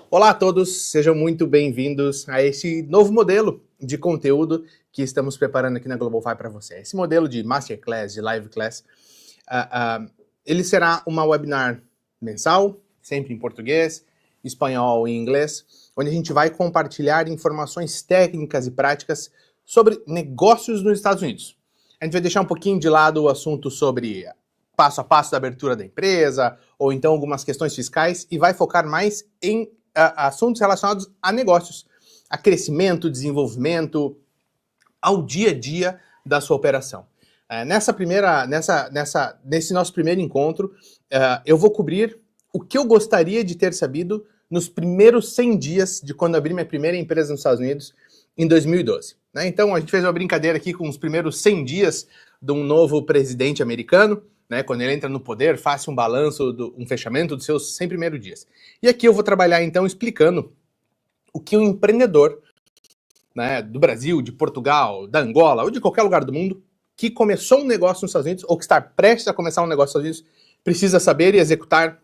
Olá a todos, sejam muito bem-vindos a esse novo modelo de conteúdo que estamos preparando aqui na GlobalFi para você. Esse modelo de Masterclass, de Live Class, ele será uma webinar mensal, sempre em português, espanhol e inglês, onde a gente vai compartilhar informações técnicas e práticas sobre negócios nos Estados Unidos. A gente vai deixar um pouquinho de lado o assunto sobre passo a passo da abertura da empresa, ou então algumas questões fiscais, e vai focar mais em assuntos relacionados a negócios, a crescimento, desenvolvimento, ao dia a dia da sua operação. Nesse nosso primeiro encontro, eu vou cobrir o que eu gostaria de ter sabido nos primeiros 100 dias de quando abri minha primeira empresa nos Estados Unidos, em 2012. Né? Então, a gente fez uma brincadeira aqui com os primeiros 100 dias de um novo presidente americano, né, quando ele entra no poder, faça um balanço, um fechamento dos seus 100 primeiros dias. E aqui eu vou trabalhar, então, explicando o que um empreendedor, né, do Brasil, de Portugal, da Angola, ou de qualquer lugar do mundo, que começou um negócio nos Estados Unidos, ou que está prestes a começar um negócio nos Estados Unidos, precisa saber e executar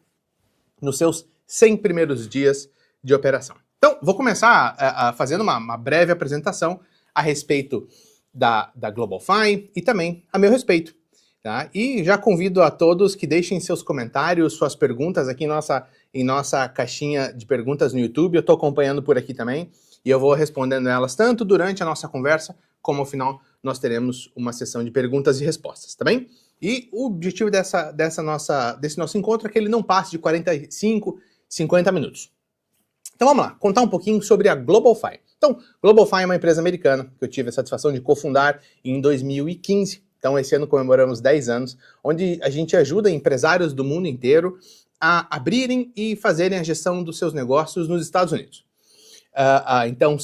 nos seus 100 primeiros dias de operação. Então, vou começar fazendo uma breve apresentação a respeito da GlobalFi e também a meu respeito. Tá? E já convido a todos que deixem seus comentários, suas perguntas aqui em nossa caixinha de perguntas no YouTube. Eu estou acompanhando por aqui também e eu vou respondendo elas tanto durante a nossa conversa, como ao final nós teremos uma sessão de perguntas e respostas, tá bem? E o objetivo desse nosso encontro é que ele não passe de 45, 50 minutos. Então vamos lá, contar um pouquinho sobre a GlobalFi. Então, GlobalFi é uma empresa americana que eu tive a satisfação de cofundar em 2015. Então, esse ano comemoramos 10 anos, onde a gente ajuda empresários do mundo inteiro a abrirem e fazerem a gestão dos seus negócios nos Estados Unidos. Então,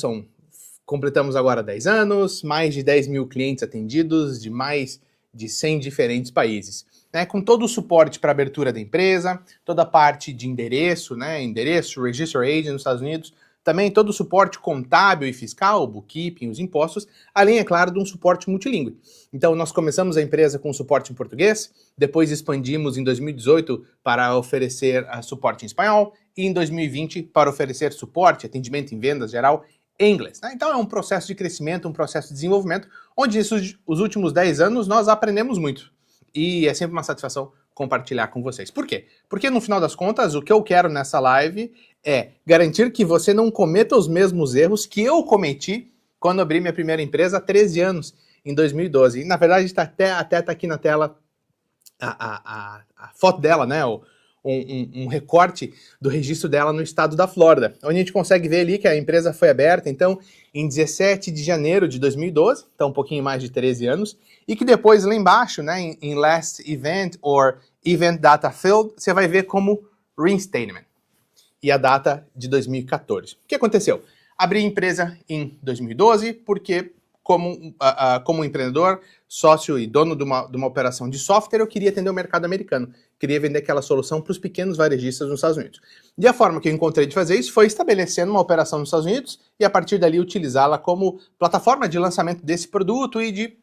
completamos agora 10 anos, mais de 10 mil clientes atendidos de mais de 100 diferentes países. Né, com todo o suporte para a abertura da empresa, toda a parte de endereço, né, Register Agent nos Estados Unidos, também todo o suporte contábil e fiscal, o bookkeeping, os impostos, além, é claro, de um suporte multilingüe. Então, nós começamos a empresa com suporte em português, depois expandimos em 2018 para oferecer suporte em espanhol, e em 2020 para oferecer suporte, atendimento em vendas geral, em inglês. Né? Então, é um processo de crescimento, um processo de desenvolvimento, onde os últimos 10 anos nós aprendemos muito. E é sempre uma satisfação compartilhar com vocês. Por quê? Porque no final das contas, o que eu quero nessa live é garantir que você não cometa os mesmos erros que eu cometi quando abri minha primeira empresa há 13 anos, em 2012. E na verdade está até tá aqui na tela a foto dela, né? Um recorte do registro dela no estado da Flórida, onde a gente consegue ver ali que a empresa foi aberta, então, em 17 de janeiro de 2012, então um pouquinho mais de 13 anos, e que depois lá embaixo, né, em Last Event or Event Data Field, você vai ver como Reinstatement, e a data de 2014. O que aconteceu? Abri a empresa em 2012 porque, como empreendedor, sócio e dono de uma operação de software, eu queria atender o mercado americano. Queria vender aquela solução para os pequenos varejistas nos Estados Unidos. E a forma que eu encontrei de fazer isso foi estabelecendo uma operação nos Estados Unidos e, a partir dali, utilizá-la como plataforma de lançamento desse produto e de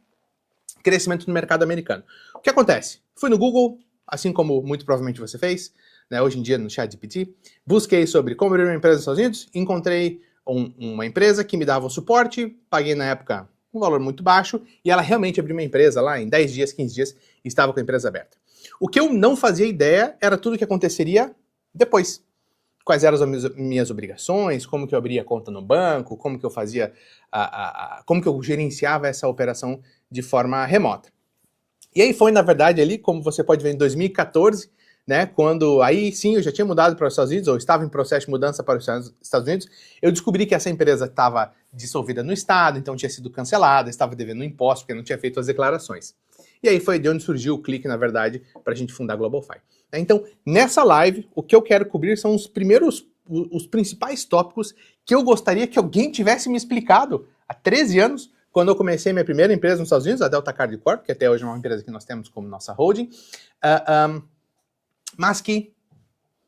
crescimento no mercado americano. O que acontece? Fui no Google, assim como muito provavelmente você fez, né, hoje em dia no ChatGPT, busquei sobre como abrir uma empresa nos Estados Unidos, encontrei uma empresa que me dava o suporte, paguei na época um valor muito baixo, e ela realmente abriu uma empresa lá em 10 dias, 15 dias, e estava com a empresa aberta. O que eu não fazia ideia era tudo o que aconteceria depois. Quais eram as minhas obrigações, como que eu abria conta no banco, como que eu fazia, como que eu gerenciava essa operação de forma remota. E aí foi, na verdade, ali, como você pode ver, em 2014, né, quando aí sim eu já tinha mudado para os Estados Unidos, ou estava em processo de mudança para os Estados Unidos, eu descobri que essa empresa estava dissolvida no estado, então tinha sido cancelada, estava devendo imposto, porque não tinha feito as declarações. E aí foi de onde surgiu o clique, na verdade, para a gente fundar a GlobalFi. Então, nessa live, o que eu quero cobrir são os principais tópicos que eu gostaria que alguém tivesse me explicado há 13 anos, quando eu comecei minha primeira empresa nos Estados Unidos, a Delta Card Corp, que até hoje é uma empresa que nós temos como nossa holding, mas que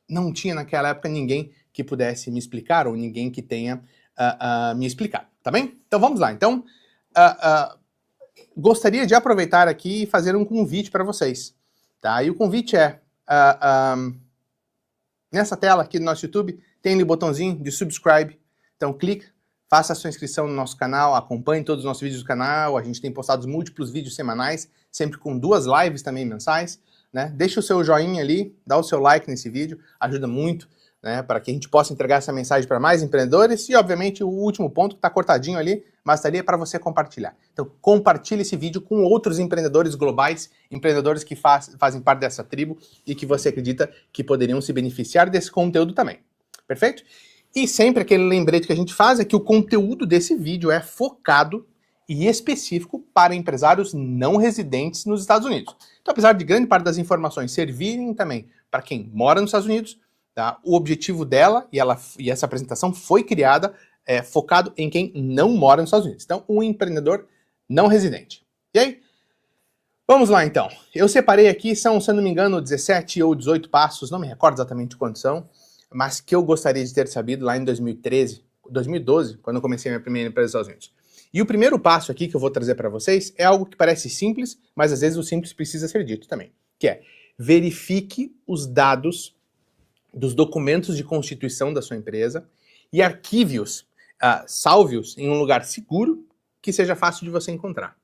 não tinha naquela época ninguém que pudesse me explicar, ou ninguém que tenha me explicado, tá bem? Então vamos lá. Então, gostaria de aproveitar aqui e fazer um convite para vocês, tá? E o convite é, Nessa tela aqui do nosso YouTube, tem ali o botãozinho de subscribe. Então clica, faça a sua inscrição no nosso canal, acompanhe todos os nossos vídeos do canal. A gente tem postado múltiplos vídeos semanais, sempre com 2 lives também mensais. Né? Deixa o seu joinha ali, dá o seu like nesse vídeo, ajuda muito, né, para que a gente possa entregar essa mensagem para mais empreendedores. E, obviamente, o último ponto que está cortadinho ali, mas está ali para você compartilhar. Então, compartilhe esse vídeo com outros empreendedores globais, empreendedores que fazem parte dessa tribo e que você acredita que poderiam se beneficiar desse conteúdo também. Perfeito? E sempre aquele lembrete que a gente faz é que o conteúdo desse vídeo é focado e específico para empresários não residentes nos Estados Unidos. Então, apesar de grande parte das informações servirem também para quem mora nos Estados Unidos, tá? O objetivo dela, e essa apresentação foi criada focado em quem não mora nos Estados Unidos. Então, um empreendedor não residente. E aí? Vamos lá, então. Eu separei aqui, são, se eu não me engano, 17 ou 18 passos, não me recordo exatamente quantos são, mas que eu gostaria de ter sabido lá em 2012, quando eu comecei a minha primeira empresa nos Estados Unidos. E o primeiro passo aqui que eu vou trazer para vocês é algo que parece simples, mas às vezes o simples precisa ser dito também, que é verifique os dados dos documentos de constituição da sua empresa e arquive-os, salve-os em um lugar seguro que seja fácil de você encontrar.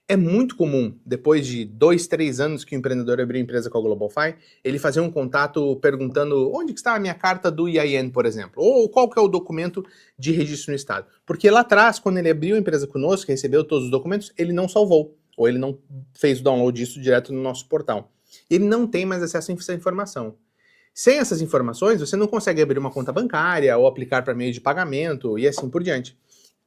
É muito comum, depois de 2, 3 anos que o empreendedor abriu empresa com a GlobalFi, ele fazer um contato perguntando onde que está a minha carta do EIN, por exemplo, ou qual que é o documento de registro no estado. Porque lá atrás, quando ele abriu a empresa conosco, recebeu todos os documentos, ele não salvou, ou ele não fez o download disso direto no nosso portal. Ele não tem mais acesso a essa informação. Sem essas informações, você não consegue abrir uma conta bancária ou aplicar para meio de pagamento e assim por diante.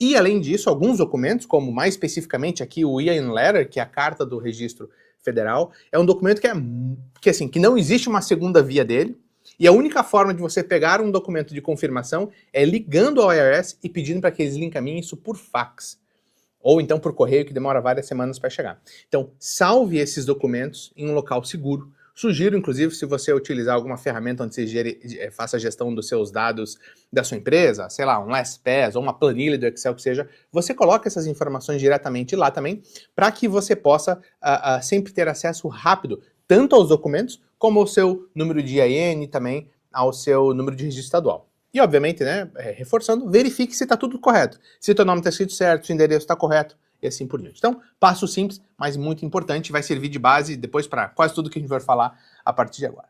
E, além disso, alguns documentos, como mais especificamente aqui o EIN Letter, que é a carta do registro federal, é um documento que não existe uma segunda via dele, e a única forma de você pegar um documento de confirmação é ligando ao IRS e pedindo para que eles lhe encaminhem isso por fax, ou então por correio, que demora várias semanas para chegar. Então, salve esses documentos em um local seguro. Sugiro, inclusive, se você utilizar alguma ferramenta onde você faça a gestão dos seus dados da sua empresa, sei lá, um LastPass ou uma planilha do Excel que seja, você coloca essas informações diretamente lá também, para que você possa sempre ter acesso rápido, tanto aos documentos, como ao seu número de IAN e também ao seu número de registro estadual. E, obviamente, né, reforçando, verifique se está tudo correto. Se o teu nome está escrito certo, se o endereço está correto, e assim por diante. Então, passo simples, mas muito importante, vai servir de base depois para quase tudo que a gente vai falar a partir de agora.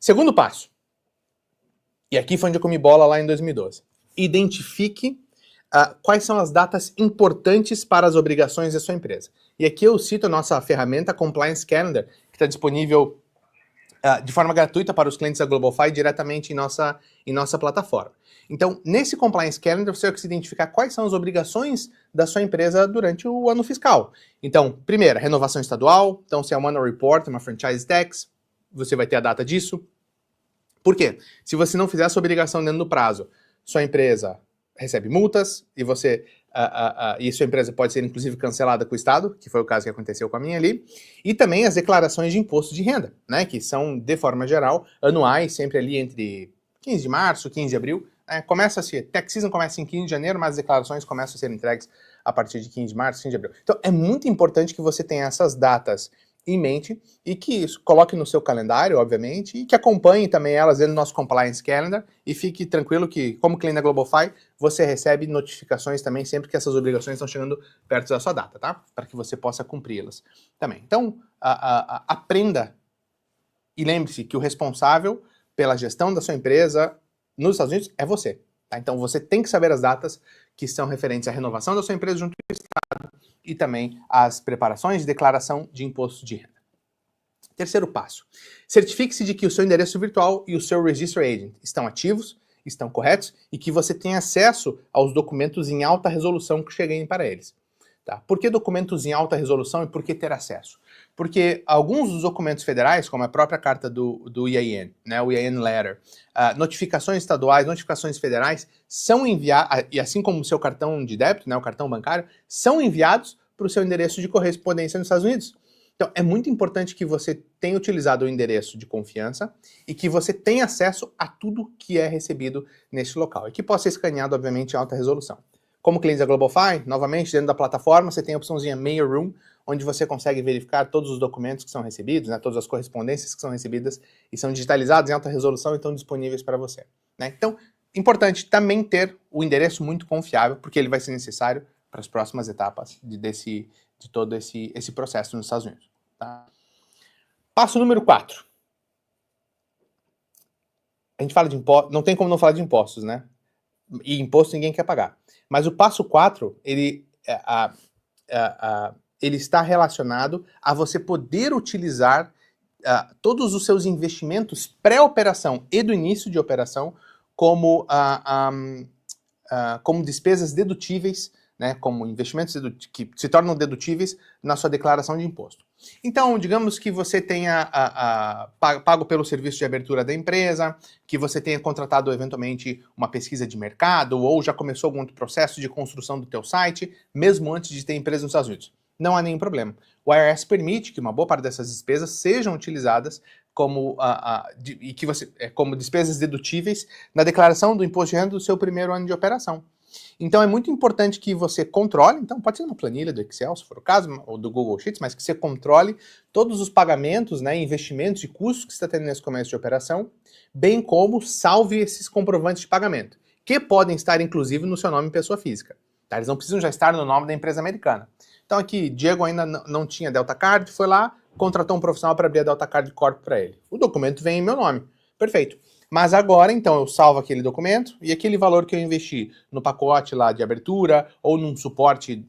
Segundo passo, e aqui foi onde eu comi bola lá em 2012. Identifique quais são as datas importantes para as obrigações da sua empresa. E aqui eu cito a nossa ferramenta Compliance Calendar, que está disponível de forma gratuita para os clientes da GlobalFi diretamente em nossa plataforma. Então, nesse Compliance Calendar, você vai conseguir identificar quais são as obrigações da sua empresa durante o ano fiscal. Então, primeiro, renovação estadual. Então, se é uma annual report, uma franchise tax, você vai ter a data disso. Por quê? Se você não fizer a sua obrigação dentro do prazo, sua empresa recebe multas e sua empresa pode ser, inclusive, cancelada com o Estado, que foi o caso que aconteceu com a minha ali. E também as declarações de imposto de renda, né, que são, de forma geral, anuais, sempre ali entre 15 de março, 15 de abril. Tax season começa em 15 de janeiro, mas as declarações começam a ser entregues a partir de 15 de março, 15 de abril. Então, é muito importante que você tenha essas datas em mente e que coloque no seu calendário, obviamente, e que acompanhe também elas dentro do nosso Compliance Calendar e fique tranquilo que, como cliente da GlobalFi, você recebe notificações também sempre que essas obrigações estão chegando perto da sua data, tá? Para que você possa cumpri-las também. Então, aprenda e lembre-se que o responsável pela gestão da sua empresa nos Estados Unidos é você. Tá? Então você tem que saber as datas que são referentes à renovação da sua empresa junto com o Estado e também as preparações de declaração de imposto de renda. Terceiro passo, certifique-se de que o seu endereço virtual e o seu Register Agent estão ativos, estão corretos e que você tem acesso aos documentos em alta resolução que cheguem para eles. Tá? Por que documentos em alta resolução e por que ter acesso? Porque alguns dos documentos federais, como a própria carta do EIN, né, o EIN Letter, notificações estaduais, notificações federais, são enviadas, e assim como o seu cartão de débito, né, o cartão bancário, são enviados para o seu endereço de correspondência nos Estados Unidos. Então, é muito importante que você tenha utilizado o endereço de confiança e que você tenha acesso a tudo que é recebido neste local e que possa ser escaneado, obviamente, em alta resolução. Como cliente da GlobalFi, novamente, dentro da plataforma, você tem a opçãozinha Mail Room, onde você consegue verificar todos os documentos que são recebidos, né, todas as correspondências que são recebidas e são digitalizadas em alta resolução e estão disponíveis para você. Né? Então, importante também ter o endereço muito confiável, porque ele vai ser necessário para as próximas etapas de todo esse processo nos Estados Unidos. Tá? Passo número 4. A gente fala de impostos, não tem como não falar de impostos, né? E imposto ninguém quer pagar. Mas o passo 4, ele está relacionado a você poder utilizar todos os seus investimentos pré-operação e do início de operação como despesas dedutíveis, né, como investimentos que se tornam dedutíveis na sua declaração de imposto. Então, digamos que você tenha pago pelo serviço de abertura da empresa, que você tenha contratado eventualmente uma pesquisa de mercado, ou já começou algum outro processo de construção do teu site, mesmo antes de ter empresa nos Estados Unidos. Não há nenhum problema. O IRS permite que uma boa parte dessas despesas sejam utilizadas como despesas dedutíveis na declaração do imposto de renda do seu primeiro ano de operação. Então é muito importante que você controle, então pode ser uma planilha do Excel, se for o caso, ou do Google Sheets, mas que você controle todos os pagamentos, né, investimentos e custos que você está tendo nesse começo de operação, bem como salve esses comprovantes de pagamento, que podem estar inclusive no seu nome pessoa física. Tá? Eles não precisam já estar no nome da empresa americana. Então aqui, Diego ainda não tinha Delta Card, foi lá, contratou um profissional para abrir a Delta Card Corp para ele. O documento vem em meu nome. Perfeito. Mas agora, então, eu salvo aquele documento e aquele valor que eu investi no pacote lá de abertura ou num suporte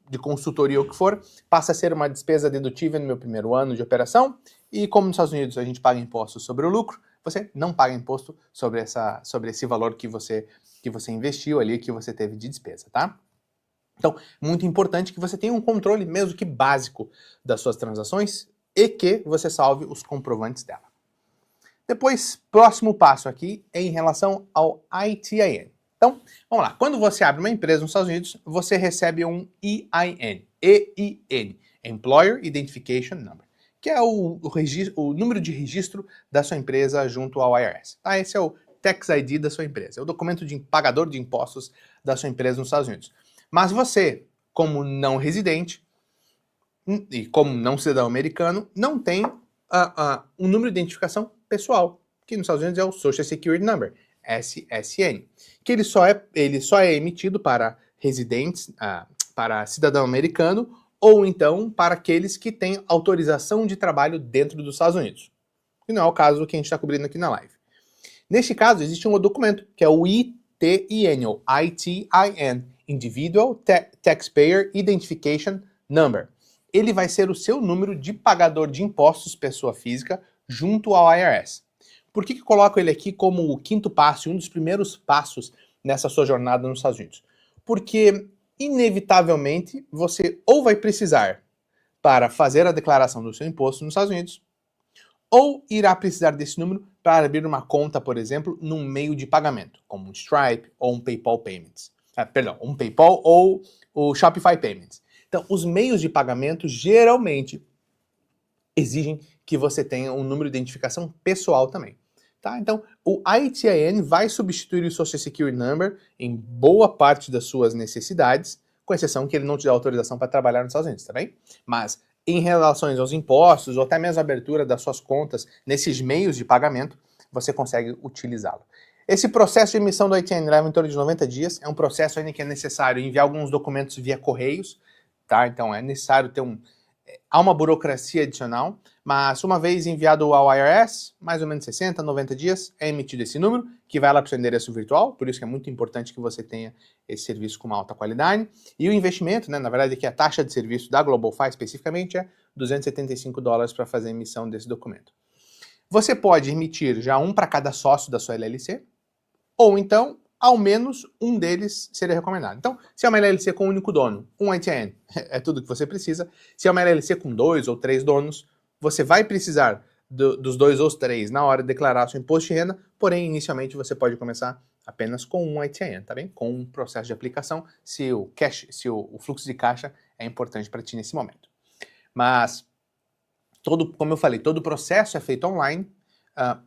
de consultoria ou o que for, passa a ser uma despesa dedutível no meu primeiro ano de operação e como nos Estados Unidos a gente paga imposto sobre o lucro, você não paga imposto sobre esse valor que você investiu ali, que você teve de despesa, tá? Então, muito importante que você tenha um controle mesmo que básico das suas transações e que você salve os comprovantes dela. Depois, próximo passo aqui é em relação ao ITIN. Então, vamos lá. Quando você abre uma empresa nos Estados Unidos, você recebe um EIN, EIN, Employer Identification Number, que é o número de registro da sua empresa junto ao IRS. Tá? Esse é o Tax ID da sua empresa, é o documento de pagador de impostos da sua empresa nos Estados Unidos. Mas você, como não residente e como não cidadão americano, não tem um número de identificação pessoal, que nos Estados Unidos é o Social Security Number, SSN, que ele só é emitido para residentes, para cidadão americano, ou então para aqueles que têm autorização de trabalho dentro dos Estados Unidos, que não é o caso que a gente está cobrindo aqui na live. Neste caso, existe um documento, que é o ITIN, ou ITIN, Individual Taxpayer Identification Number. Ele vai ser o seu número de pagador de impostos pessoa física junto ao IRS. Por que eu coloco ele aqui como o quinto passo, um dos primeiros passos nessa sua jornada nos Estados Unidos? Porque, inevitavelmente, você ou vai precisar para fazer a declaração do seu imposto nos Estados Unidos, ou irá precisar desse número para abrir uma conta, por exemplo, num meio de pagamento, como um Stripe ou um PayPal Payments. Um PayPal ou o Shopify Payments. Então, os meios de pagamento geralmente exigem que você tenha um número de identificação pessoal também. Tá? Então, o ITIN vai substituir o Social Security Number em boa parte das suas necessidades, com exceção que ele não te dá autorização para trabalhar nos Estados Unidos, tá bem? Mas, em relação aos impostos, ou até mesmo a abertura das suas contas nesses meios de pagamento, você consegue utilizá-lo. Esse processo de emissão do ITIN leva em torno de 90 dias, é um processo ainda que é necessário enviar alguns documentos via correios, tá? Então é necessário ter há uma burocracia adicional, mas uma vez enviado ao IRS, mais ou menos 60, 90 dias, é emitido esse número, que vai lá para o seu endereço virtual, por isso que é muito importante que você tenha esse serviço com uma alta qualidade. E o investimento, né, na verdade aqui a taxa de serviço da GlobalFi especificamente é $275 para fazer a emissão desse documento. Você pode emitir já um para cada sócio da sua LLC, ou então, ao menos um deles seria recomendado. Então, se é uma LLC com um único dono, um ITIN é tudo que você precisa. Se é uma LLC com 2 ou 3 donos, você vai precisar dos 2 ou os 3 na hora de declarar seu imposto de renda, porém, inicialmente você pode começar apenas com um ITIN, tá bem? Com um processo de aplicação, se o fluxo de caixa é importante para ti nesse momento. Mas, como eu falei, todo o processo é feito online.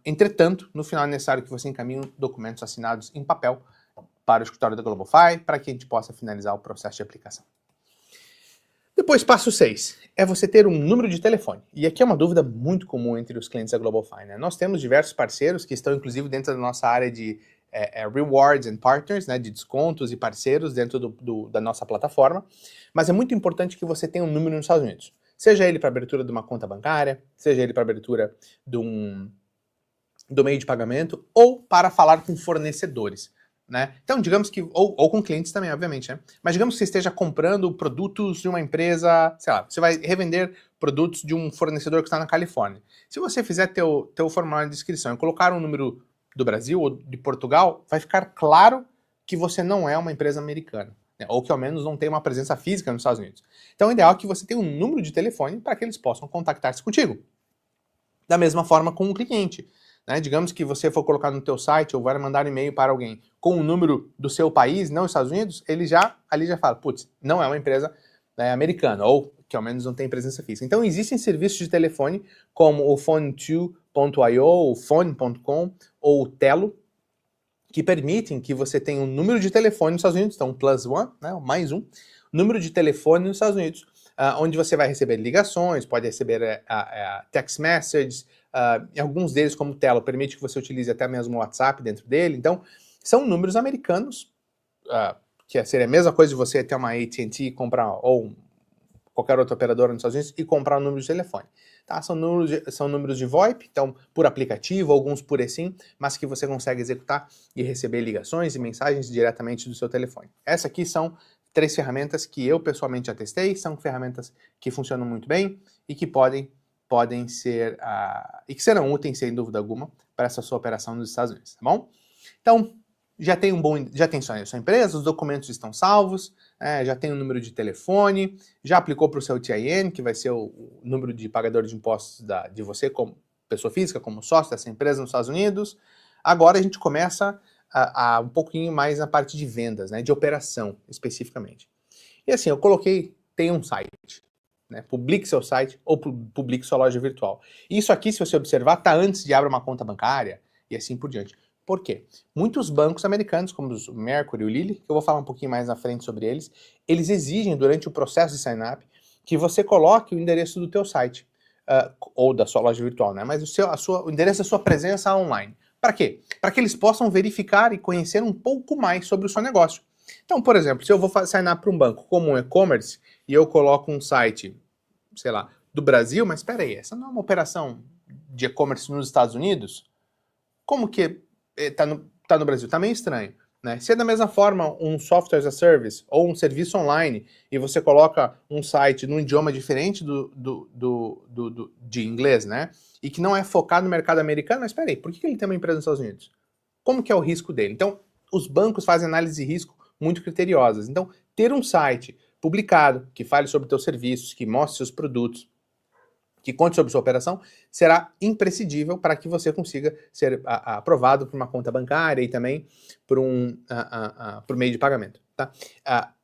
Entretanto, no final é necessário que você encaminhe documentos assinados em papel para o escritório da GlobalFi, para que a gente possa finalizar o processo de aplicação. Depois, passo 6, é você ter um número de telefone. E aqui é uma dúvida muito comum entre os clientes da GlobalFi, né? Nós temos diversos parceiros que estão, inclusive, dentro da nossa área de Rewards and Partners, né, de descontos e parceiros dentro da nossa plataforma, mas é muito importante que você tenha um número nos Estados Unidos. Seja ele para abertura de uma conta bancária, seja ele para abertura do meio de pagamento, ou para falar com fornecedores. Né? Então, digamos que, ou com clientes também, obviamente, né? Mas digamos que você esteja comprando produtos de uma empresa, sei lá, você vai revender produtos de um fornecedor que está na Califórnia. Se você fizer teu formulário de inscrição e colocar um número do Brasil ou de Portugal, vai ficar claro que você não é uma empresa americana, né? Ou que ao menos não tem uma presença física nos Estados Unidos. Então, o ideal é que você tenha um número de telefone para que eles possam contactar-se contigo. Da mesma forma com o cliente. Né? Digamos que você for colocar no teu site ou vai mandar um e-mail para alguém com o número do seu país, não os Estados Unidos, ele ali já fala, putz, não é uma empresa, né, americana, ou que ao menos não tem presença física. Então existem serviços de telefone como o Phone2.io, o Phone.com ou o Telo, que permitem que você tenha um número de telefone nos Estados Unidos, então +1, né, mais um, número de telefone nos Estados Unidos, onde você vai receber ligações, pode receber text messages, alguns deles, como o Telo, permite que você utilize até mesmo o WhatsApp dentro dele. Então, são números americanos, que seria a mesma coisa de você ter uma AT&T comprar, ou qualquer outra operadora nos Estados Unidos, e comprar um número de telefone. Tá? São números de VoIP, então por aplicativo, alguns por eSIM, mas que você consegue executar e receber ligações e mensagens diretamente do seu telefone. Essas aqui são 3 ferramentas que eu pessoalmente já testei, são ferramentas que funcionam muito bem e que podem ser, e que serão úteis, sem dúvida alguma, para essa sua operação nos Estados Unidos, tá bom? Então, já tem sua empresa, os documentos estão salvos, já tem o número de telefone, já aplicou para o seu TIN, que vai ser o número de pagador de impostos de você como pessoa física, como sócio dessa empresa nos Estados Unidos. Agora a gente começa um pouquinho mais na parte de vendas, né, de operação especificamente. E assim, eu coloquei, tem um site, né, publique seu site ou publique sua loja virtual. Isso aqui, se você observar, está antes de abrir uma conta bancária e assim por diante. Por quê? Muitos bancos americanos, como o Mercury e o Lilly, que eu vou falar um pouquinho mais na frente sobre eles, eles exigem durante o processo de sign-up que você coloque o endereço do teu site, ou da sua loja virtual, né? Mas o endereço da sua presença online. Para quê? Para que eles possam verificar e conhecer um pouco mais sobre o seu negócio. Então, por exemplo, se eu vou sign-up para um banco como um e-commerce e eu coloco um site, sei lá, do Brasil, mas espera aí, essa não é uma operação de e-commerce nos Estados Unidos? Como que tá no Brasil? Tá meio estranho, né? Se é da mesma forma um software as a service ou um serviço online e você coloca um site num idioma diferente de inglês, né? E que não é focado no mercado americano, mas espera aí, por que ele tem uma empresa nos Estados Unidos? Como que é o risco dele? Então, os bancos fazem análise de risco muito criteriosas. Então, ter um site publicado que fale sobre teus serviços, que mostre seus produtos, que conte sobre sua operação, será imprescindível para que você consiga ser aprovado por uma conta bancária e também por meio de pagamento. Tá?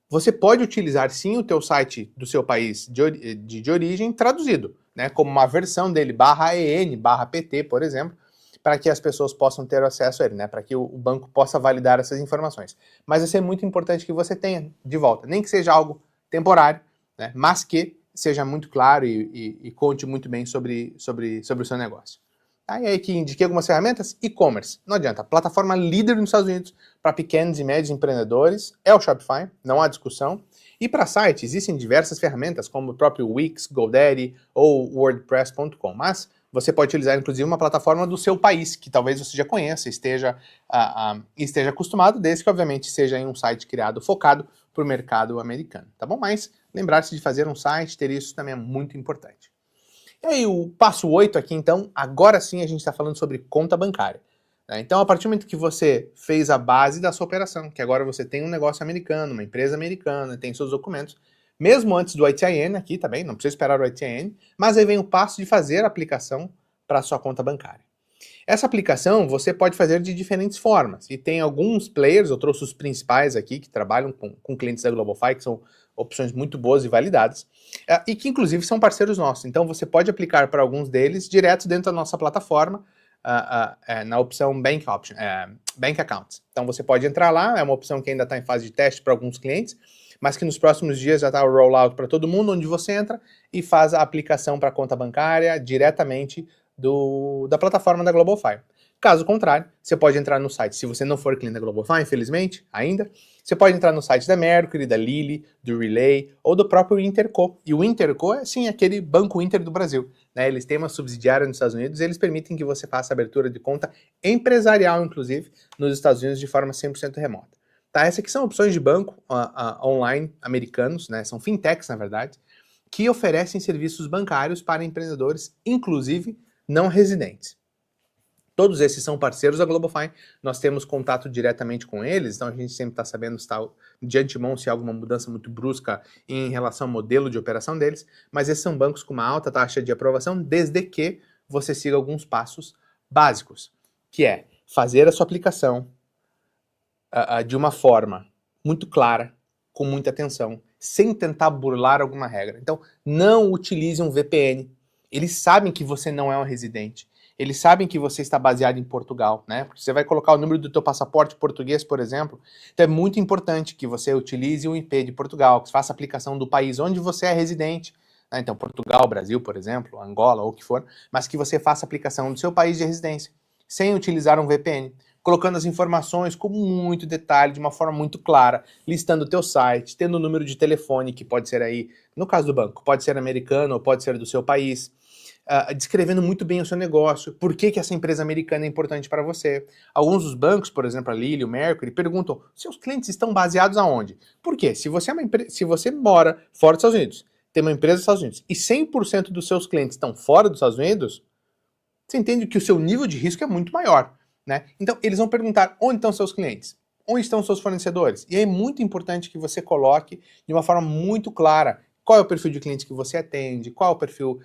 Você pode utilizar sim o teu site do seu país de origem traduzido, né, como uma versão dele /EN/PT, por exemplo, para que as pessoas possam ter acesso a ele, né, para que o banco possa validar essas informações. Mas vai ser muito importante que você tenha de volta, nem que seja algo temporário, né, mas que seja muito claro e conte muito bem sobre o seu negócio. Tá? E aí que indiquei algumas ferramentas, e-commerce, não adianta, a plataforma líder nos Estados Unidos para pequenos e médios empreendedores é o Shopify, não há discussão. E para site existem diversas ferramentas, como o próprio Wix, GoDaddy ou WordPress.com, mas você pode utilizar inclusive uma plataforma do seu país, que talvez você já conheça, esteja acostumado, desde que obviamente seja em um site criado focado para o mercado americano, tá bom? Mas lembrar-se de fazer um site, ter isso também é muito importante. E aí o passo 8 aqui então, agora sim a gente está falando sobre conta bancária. Né? Então a partir do momento que você fez a base da sua operação, que agora você tem um negócio americano, uma empresa americana, tem seus documentos, mesmo antes do ITIN aqui, tá bem? Não precisa esperar o ITIN, mas aí vem o passo de fazer a aplicação para a sua conta bancária. Essa aplicação você pode fazer de diferentes formas, e tem alguns players, eu trouxe os principais aqui, que trabalham com clientes da GlobalFi, que são opções muito boas e validadas, e que inclusive são parceiros nossos, então você pode aplicar para alguns deles direto dentro da nossa plataforma, na opção Bank Accounts. Então você pode entrar lá, é uma opção que ainda está em fase de teste para alguns clientes, mas que nos próximos dias já está o rollout para todo mundo, onde você entra e faz a aplicação para a conta bancária diretamente da plataforma da GlobalFi. Caso contrário, você pode entrar no site, se você não for cliente da GlobalFi, infelizmente, ainda, você pode entrar no site da Mercury, da Lilly, do Relay ou do próprio Interco. E o Interco é, sim, aquele Banco Inter do Brasil. Né? Eles têm uma subsidiária nos Estados Unidos e eles permitem que você faça abertura de conta empresarial, inclusive, nos Estados Unidos de forma 100% remota. Tá? Essas aqui são opções de banco online americanos, né? São fintechs, na verdade, que oferecem serviços bancários para empreendedores, inclusive não residentes. Todos esses são parceiros da GlobalFi, nós temos contato diretamente com eles, então a gente sempre está sabendo de antemão se há alguma mudança muito brusca em relação ao modelo de operação deles, mas esses são bancos com uma alta taxa de aprovação, desde que você siga alguns passos básicos, que é fazer a sua aplicação de uma forma muito clara, com muita atenção, sem tentar burlar alguma regra. Então, não utilize um VPN. Eles sabem que você não é um residente. Eles sabem que você está baseado em Portugal, né? Porque você vai colocar o número do teu passaporte português, por exemplo. Então é muito importante que você utilize o IP de Portugal, que faça aplicação do país onde você é residente. Né? Então Portugal, Brasil, por exemplo, Angola ou o que for, mas que você faça aplicação do seu país de residência, sem utilizar um VPN. Colocando as informações com muito detalhe, de uma forma muito clara, listando o teu site, tendo o número de telefone, que pode ser aí, no caso do banco, pode ser americano ou pode ser do seu país. Descrevendo muito bem o seu negócio, por que essa empresa americana é importante para você. Alguns dos bancos, por exemplo, a Lilly, o Mercury, perguntam, seus clientes estão baseados aonde? Por quê? Se você mora fora dos Estados Unidos, tem uma empresa dos Estados Unidos, e 100% dos seus clientes estão fora dos Estados Unidos, você entende que o seu nível de risco é muito maior. Né? Então, eles vão perguntar onde estão seus clientes, onde estão seus fornecedores. E é muito importante que você coloque de uma forma muito clara qual é o perfil de cliente que você atende, qual é o perfil,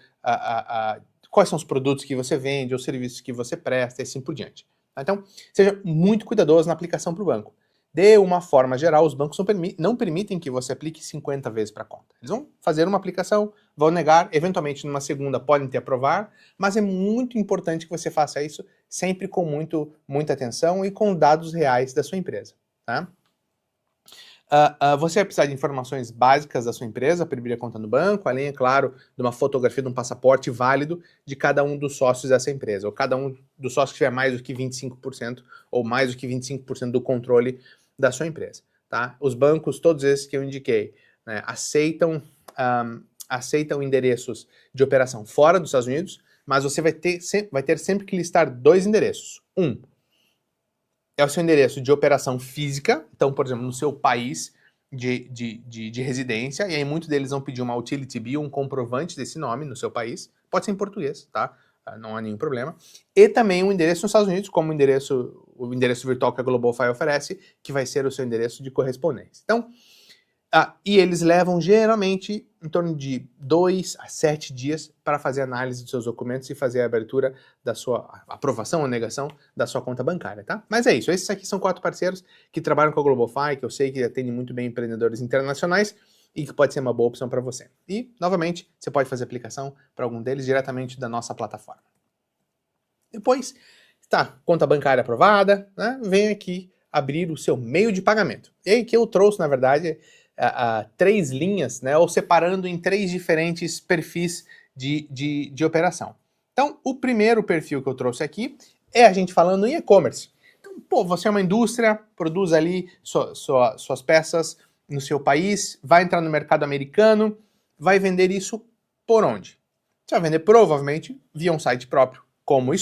quais são os produtos que você vende, os serviços que você presta e assim por diante. Então, seja muito cuidadoso na aplicação para o banco. De uma forma geral, os bancos não permitem que você aplique 50 vezes para a conta. Eles vão fazer uma aplicação, vão negar, eventualmente numa segunda podem te aprovar, mas é muito importante que você faça isso sempre com muita atenção e com dados reais da sua empresa. Tá? Você vai precisar de informações básicas da sua empresa para abrir a conta no banco, além, é claro, de uma fotografia de um passaporte válido de cada um dos sócios dessa empresa, ou cada um dos sócios que tiver mais do que 25% ou mais do que 25% do controle da sua empresa. Tá? Os bancos, todos esses que eu indiquei, né, aceitam endereços de operação fora dos Estados Unidos, mas você vai ter sempre que listar 2 endereços. Um é o seu endereço de operação física, então, por exemplo, no seu país de residência, e aí muitos deles vão pedir uma utility bill, um comprovante desse nome no seu país, pode ser em português, tá? Não há nenhum problema. E também um endereço nos Estados Unidos, como o endereço virtual que a GlobalFi oferece, que vai ser o seu endereço de correspondência. Então, e eles levam geralmente em torno de 2 a 7 dias para fazer análise dos seus documentos e fazer a abertura da sua aprovação ou negação da sua conta bancária, tá? Mas é isso, esses aqui são 4 parceiros que trabalham com a GlobalFi, que eu sei que atendem muito bem empreendedores internacionais e que pode ser uma boa opção para você. E, novamente, você pode fazer aplicação para algum deles diretamente da nossa plataforma. Depois, conta bancária aprovada, né? Vem aqui abrir o seu meio de pagamento. E aí que eu trouxe, na verdade, 3 linhas, né, ou separando em 3 diferentes perfis de operação. Então, o primeiro perfil que eu trouxe aqui é a gente falando em e-commerce. Então, você é uma indústria, produz ali suas peças no seu país, vai entrar no mercado americano, vai vender isso por onde? Você vai vender provavelmente via um site próprio, como o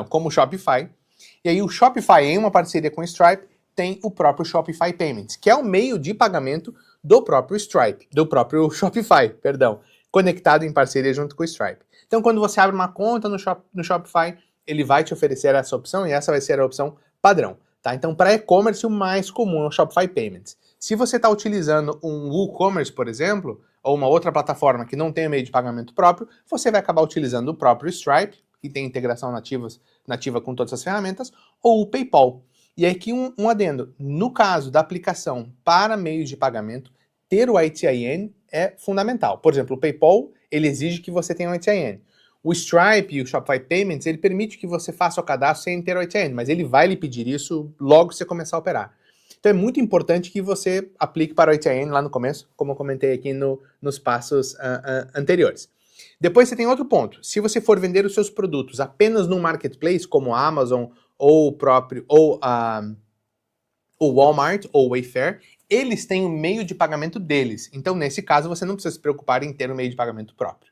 como o Shopify. E aí o Shopify, em uma parceria com o Stripe, tem o próprio Shopify Payments, que é o meio de pagamento do próprio Shopify, conectado em parceria junto com o Stripe. Então, quando você abre uma conta no Shopify, ele vai te oferecer essa opção e essa vai ser a opção padrão. Tá? Então, para e-commerce, o mais comum é o Shopify Payments. Se você está utilizando um WooCommerce, por exemplo, ou uma outra plataforma que não tem meio de pagamento próprio, você vai acabar utilizando o próprio Stripe, que tem integração nativa com todas as ferramentas, ou o PayPal. E aqui um adendo, no caso da aplicação para meios de pagamento, ter o ITIN é fundamental. Por exemplo, o PayPal, ele exige que você tenha um ITIN. O Stripe e o Shopify Payments, ele permite que você faça o cadastro sem ter o ITN, mas ele vai lhe pedir isso logo que você começar a operar. Então é muito importante que você aplique para o ITN lá no começo, como eu comentei aqui nos passos anteriores. Depois você tem outro ponto. Se você for vender os seus produtos apenas num marketplace, como a Amazon ou o próprio, ou o Walmart ou o Wayfair, eles têm o meio de pagamento deles. Então, nesse caso, você não precisa se preocupar em ter um meio de pagamento próprio.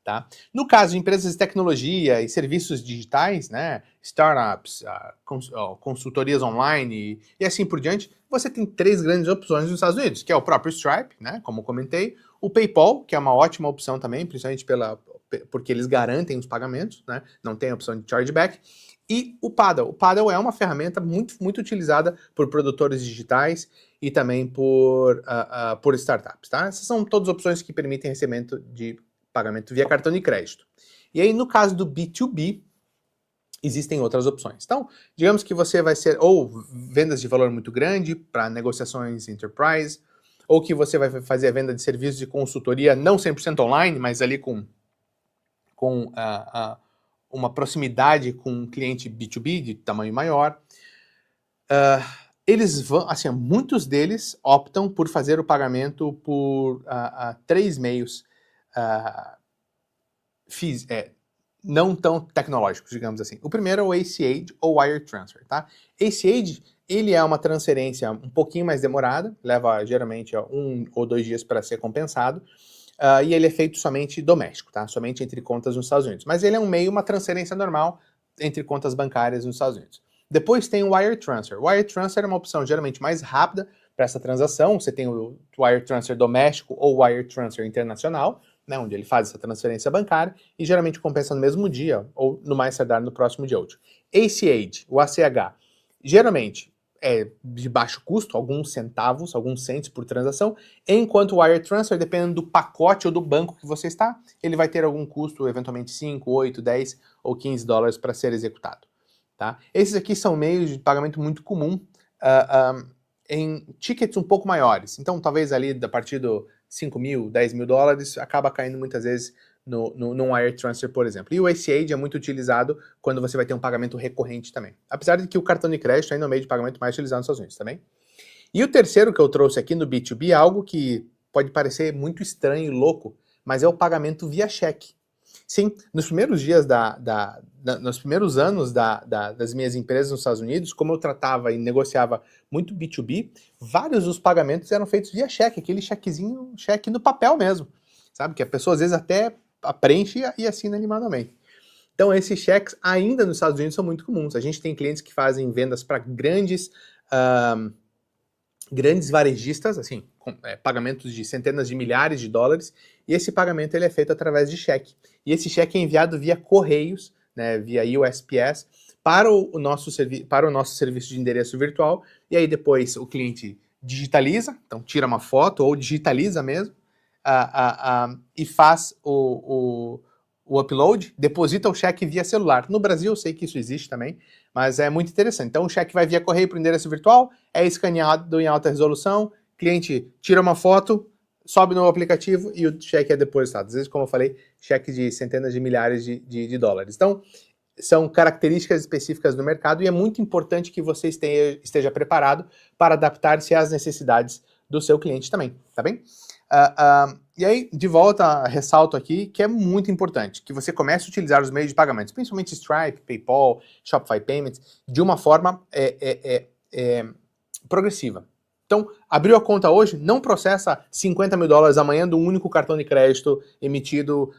Tá? No caso de empresas de tecnologia e serviços digitais, né, startups, consultorias online e assim por diante, você tem 3 grandes opções nos Estados Unidos, que é o próprio Stripe, né, como eu comentei, o PayPal, que é uma ótima opção também, principalmente porque eles garantem os pagamentos, né, não tem a opção de chargeback, e o Paddle. O Paddle é uma ferramenta muito, muito utilizada por produtores digitais e também por startups. Tá? Essas são todas opções que permitem recebimento de pagamento via cartão de crédito. E aí, no caso do B2B, existem outras opções. Então, digamos que você vai ser ou vendas de valor muito grande para negociações enterprise, ou que você vai fazer a venda de serviços de consultoria não 100% online, mas ali com uma proximidade com um cliente B2B de tamanho maior. Eles vão, assim, muitos deles optam por fazer o pagamento por 3 meios não tão tecnológicos, digamos assim. O primeiro é o ACH ou Wire Transfer, tá? ACH, ele é uma transferência um pouquinho mais demorada, leva geralmente 1 ou 2 dias para ser compensado, e ele é feito somente doméstico, tá? Somente entre contas nos Estados Unidos. Mas ele é uma transferência normal entre contas bancárias nos Estados Unidos. Depois tem o Wire Transfer. O Wire Transfer é uma opção geralmente mais rápida para essa transação. Você tem o Wire Transfer doméstico ou o Wire Transfer internacional, né, onde ele faz essa transferência bancária e geralmente compensa no mesmo dia ou no mais tardar no próximo dia útil. ACH, o ACH, geralmente é de baixo custo, alguns cents por transação, enquanto o Wire Transfer, dependendo do pacote ou do banco que você está, ele vai ter algum custo, eventualmente 5, 8, 10 ou 15 dólares para ser executado. Tá? Esses aqui são meios de pagamento muito comum em tickets um pouco maiores. Então, talvez ali a partir do 5 mil, 10 mil dólares, acaba caindo muitas vezes no Wire Transfer, por exemplo. E o ACH é muito utilizado quando você vai ter um pagamento recorrente também. Apesar de que o cartão de crédito ainda é o meio de pagamento mais utilizado nos Estados Unidos também. E o terceiro que eu trouxe aqui no B2B é algo que pode parecer muito estranho e louco, mas é o pagamento via cheque. Sim, nos primeiros dias nos primeiros anos das minhas empresas nos Estados Unidos, como eu tratava e negociava muito B2B, vários dos pagamentos eram feitos via cheque, aquele chequezinho, cheque no papel mesmo, sabe? Que a pessoa às vezes até preenche e assina ali manualmente. Então esses cheques ainda nos Estados Unidos são muito comuns. A gente tem clientes que fazem vendas para grandes varejistas, assim, pagamentos de centenas de milhares de dólares, e esse pagamento ele é feito através de cheque. E esse cheque é enviado via correios, né, via USPS, para o nosso serviço de endereço virtual, e aí depois o cliente digitaliza, então tira uma foto ou digitaliza mesmo, e faz o upload, deposita o cheque via celular. No Brasil eu sei que isso existe também, mas é muito interessante. Então o cheque vai via correio para o endereço virtual, é escaneado em alta resolução, cliente tira uma foto, sobe no aplicativo e o cheque é depositado. Às vezes, como eu falei, cheque de centenas de milhares de dólares. Então, são características específicas do mercado e é muito importante que você esteja preparado para adaptar-se às necessidades do seu cliente também, tá bem? E aí, de volta, ressalto aqui que é muito importante que você comece a utilizar os meios de pagamentos, principalmente Stripe, PayPal, Shopify Payments, de uma forma progressiva. Então, abriu a conta hoje, não processa 50 mil dólares amanhã de um único cartão de crédito emitido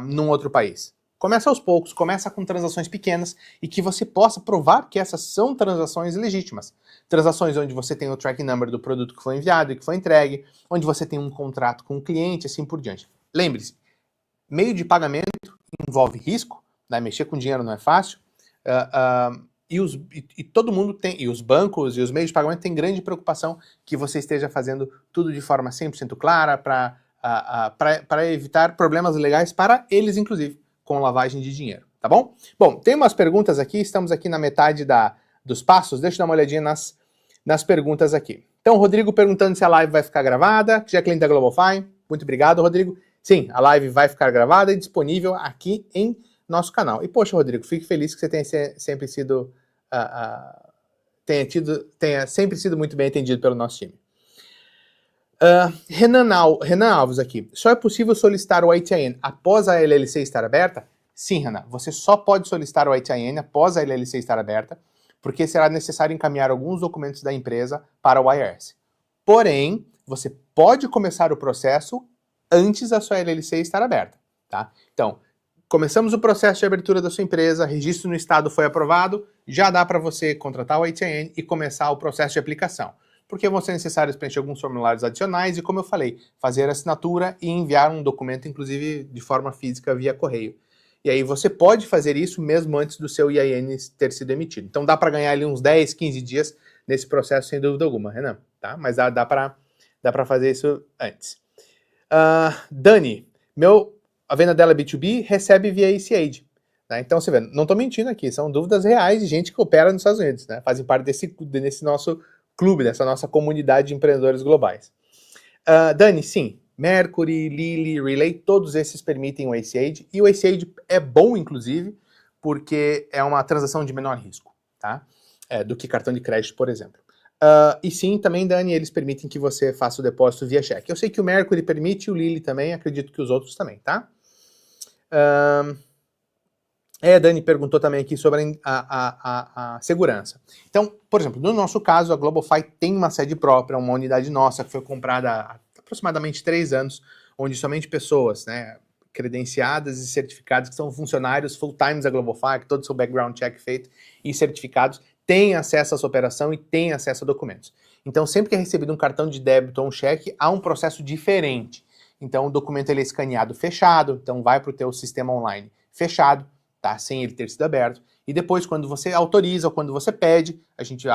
num outro país. Começa aos poucos, começa com transações pequenas e que você possa provar que essas são transações legítimas. Transações onde você tem o tracking number do produto que foi enviado e que foi entregue, onde você tem um contrato com o cliente, assim por diante. Lembre-se, meio de pagamento envolve risco, né? Mexer com dinheiro não é fácil, e todo mundo tem, e os bancos e os meios de pagamento têm grande preocupação que você esteja fazendo tudo de forma 100% clara para evitar problemas legais para eles, inclusive, com lavagem de dinheiro, tá bom? Bom, tem umas perguntas aqui, estamos aqui na metade dos passos, deixa eu dar uma olhadinha nas perguntas aqui. Então, o Rodrigo perguntando se a live vai ficar gravada, já é cliente da GlobalFi, muito obrigado, Rodrigo. Sim, a live vai ficar gravada e disponível aqui em nosso canal. E, poxa, Rodrigo, fico feliz que você tenha sempre sido... tenha sempre sido muito bem atendido pelo nosso time. Renan Alves aqui. Só é possível solicitar o ITIN após a LLC estar aberta? Sim, Renan. Você só pode solicitar o ITIN após a LLC estar aberta, porque será necessário encaminhar alguns documentos da empresa para o IRS. Porém, você pode começar o processo antes da sua LLC estar aberta, tá? Então, começamos o processo de abertura da sua empresa, registro no estado foi aprovado, já dá para você contratar o ITIN e começar o processo de aplicação. Porque vão ser necessários preencher alguns formulários adicionais e, como eu falei, fazer a assinatura e enviar um documento, inclusive de forma física via correio. E aí você pode fazer isso mesmo antes do seu IAN ter sido emitido. Então dá para ganhar ali uns 10, 15 dias nesse processo, sem dúvida alguma, Renan, tá? Mas dá para fazer isso antes. Dani, a venda dela B2B recebe via ACH. Né? Então, você vê, não estou mentindo aqui, são dúvidas reais de gente que opera nos Estados Unidos, né? Fazem parte desse nosso clube, dessa nossa comunidade de empreendedores globais. Dani, sim, Mercury, Lily, Relay, todos esses permitem o ACH, e o ACH é bom, inclusive, porque é uma transação de menor risco, tá? Do que cartão de crédito, por exemplo. E sim, também, Dani, eles permitem que você faça o depósito via cheque. Eu sei que o Mercury permite, o Lily também, acredito que os outros também, tá? A Dani perguntou também aqui sobre a segurança. Então, por exemplo, no nosso caso, a GlobalFi tem uma sede própria, uma unidade nossa que foi comprada há aproximadamente 3 anos, onde somente pessoas, né, credenciadas e certificadas, que são funcionários full-time da GlobalFi, que todo o seu background check feito e certificados, têm acesso a essa operação e têm acesso a documentos. Então, sempre que é recebido um cartão de débito ou um cheque, há um processo diferente. Então, o documento ele é escaneado fechado, então vai para o teu sistema online fechado, tá? Sem ele ter sido aberto. E depois, quando você autoriza ou quando você pede, a gente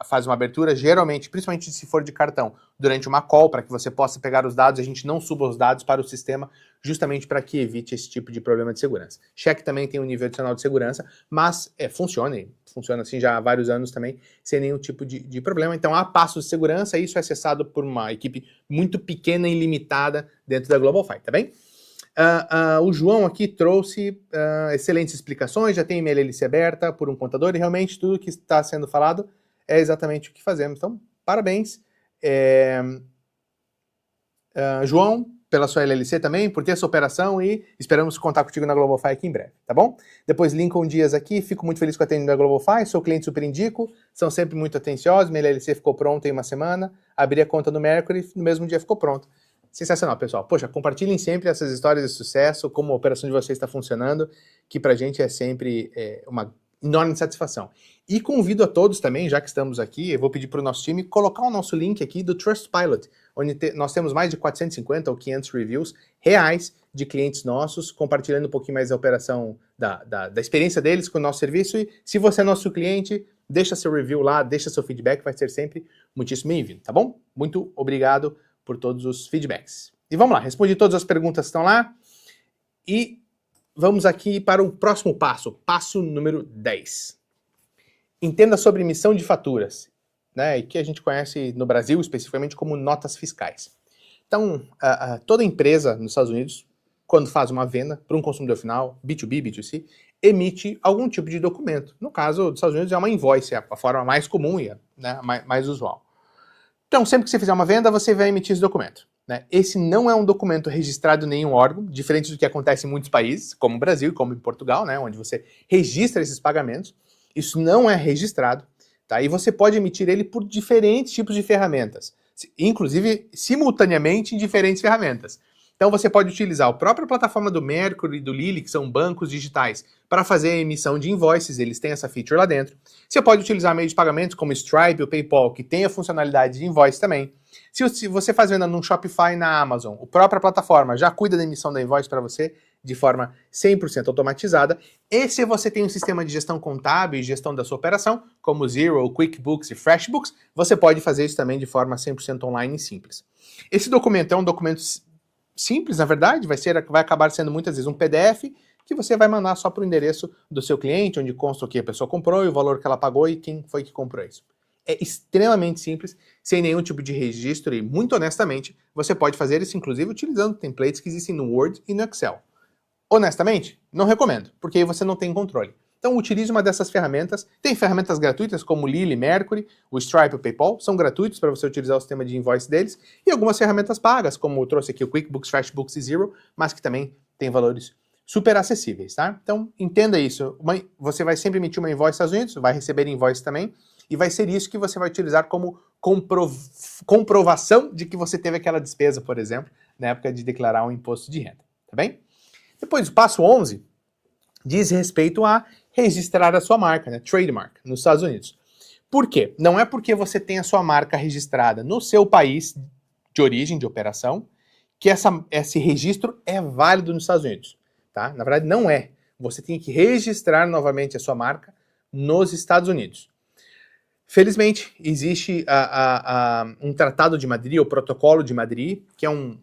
faz uma abertura, geralmente, principalmente se for de cartão, durante uma call, para que você possa pegar os dados, a gente não suba os dados para o sistema, justamente para que evite esse tipo de problema de segurança. Cheque também tem um nível adicional de segurança, mas funciona assim já há vários anos também, sem nenhum tipo de problema. Então há passos de segurança, e isso é acessado por uma equipe muito pequena e limitada dentro da GlobalFi, tá bem? O João aqui trouxe excelentes explicações, já tem minha LLC aberta por um contador, e realmente tudo que está sendo falado é exatamente o que fazemos. Então, parabéns, João, pela sua LLC também, por ter essa operação, e esperamos contar contigo na GlobalFi aqui em breve, tá bom? Depois Lincoln Dias aqui, fico muito feliz com o atendimento da GlobalFi, sou cliente super indico, são sempre muito atenciosos, minha LLC ficou pronta em uma semana, abri a conta no Mercury, no mesmo dia ficou pronto. Sensacional, pessoal. Poxa, compartilhem sempre essas histórias de sucesso, como a operação de vocês está funcionando, que pra gente é sempre uma enorme satisfação. E convido a todos também, já que estamos aqui, eu vou pedir para o nosso time colocar o nosso link aqui do Trustpilot, onde nós temos mais de 450 ou 500 reviews reais de clientes nossos, compartilhando um pouquinho mais da operação, da experiência deles com o nosso serviço. E se você é nosso cliente, deixa seu review lá, deixa seu feedback, vai ser sempre muitíssimo bem-vindo, tá bom? Muito obrigado por todos os feedbacks. E vamos lá, respondi todas as perguntas que estão lá, e vamos aqui para o próximo passo, passo número 10. Entenda sobre emissão de faturas, né, e que a gente conhece no Brasil especificamente como notas fiscais. Então, toda empresa nos Estados Unidos, quando faz uma venda para um consumidor final, B2B, B2C, emite algum tipo de documento. No caso dos Estados Unidos é uma invoice, é a forma mais comum e mais usual. Então, sempre que você fizer uma venda, você vai emitir esse documento, né? Esse não é um documento registrado em nenhum órgão, diferente do que acontece em muitos países, como o Brasil, como em Portugal, né, onde você registra esses pagamentos. Isso não é registrado, tá? E você pode emitir ele por diferentes tipos de ferramentas, inclusive simultaneamente em diferentes ferramentas. Então você pode utilizar a própria plataforma do Mercury e do Lily, que são bancos digitais, para fazer a emissão de invoices, eles têm essa feature lá dentro. Você pode utilizar meios de pagamentos como Stripe ou PayPal, que tem a funcionalidade de invoice também. Se você faz venda num Shopify na Amazon, a própria plataforma já cuida da emissão da invoice para você de forma 100% automatizada. E se você tem um sistema de gestão contábil e gestão da sua operação, como Xero, QuickBooks e FreshBooks, você pode fazer isso também de forma 100% online e simples. Esse documento é um documento simples, na verdade, vai acabar sendo muitas vezes um PDF que você vai mandar só para o endereço do seu cliente, onde consta o que a pessoa comprou e o valor que ela pagou e quem foi que comprou isso. É extremamente simples, sem nenhum tipo de registro e, muito honestamente, você pode fazer isso, inclusive, utilizando templates que existem no Word e no Excel. Honestamente, não recomendo, porque aí você não tem controle. Então utilize uma dessas ferramentas. Tem ferramentas gratuitas como o Lily, Mercury, o Stripe e o PayPal, são gratuitos para você utilizar o sistema de invoice deles, e algumas ferramentas pagas, como eu trouxe aqui o QuickBooks, FreshBooks e Xero, mas que também tem valores super acessíveis, tá? Então entenda isso. Você vai sempre emitir uma invoice aos Estados Unidos, vai receber invoice também, e vai ser isso que você vai utilizar como comprovação de que você teve aquela despesa, por exemplo, na época de declarar um imposto de renda, tá bem? Depois, o passo 11 diz respeito a registrar a sua marca, né, trademark, nos Estados Unidos. Por quê? Não é porque você tem a sua marca registrada no seu país de origem, de operação, que esse registro é válido nos Estados Unidos, tá? Na verdade, não é. Você tem que registrar novamente a sua marca nos Estados Unidos. Felizmente, existe um Tratado de Madrid, o Protocolo de Madrid, que é um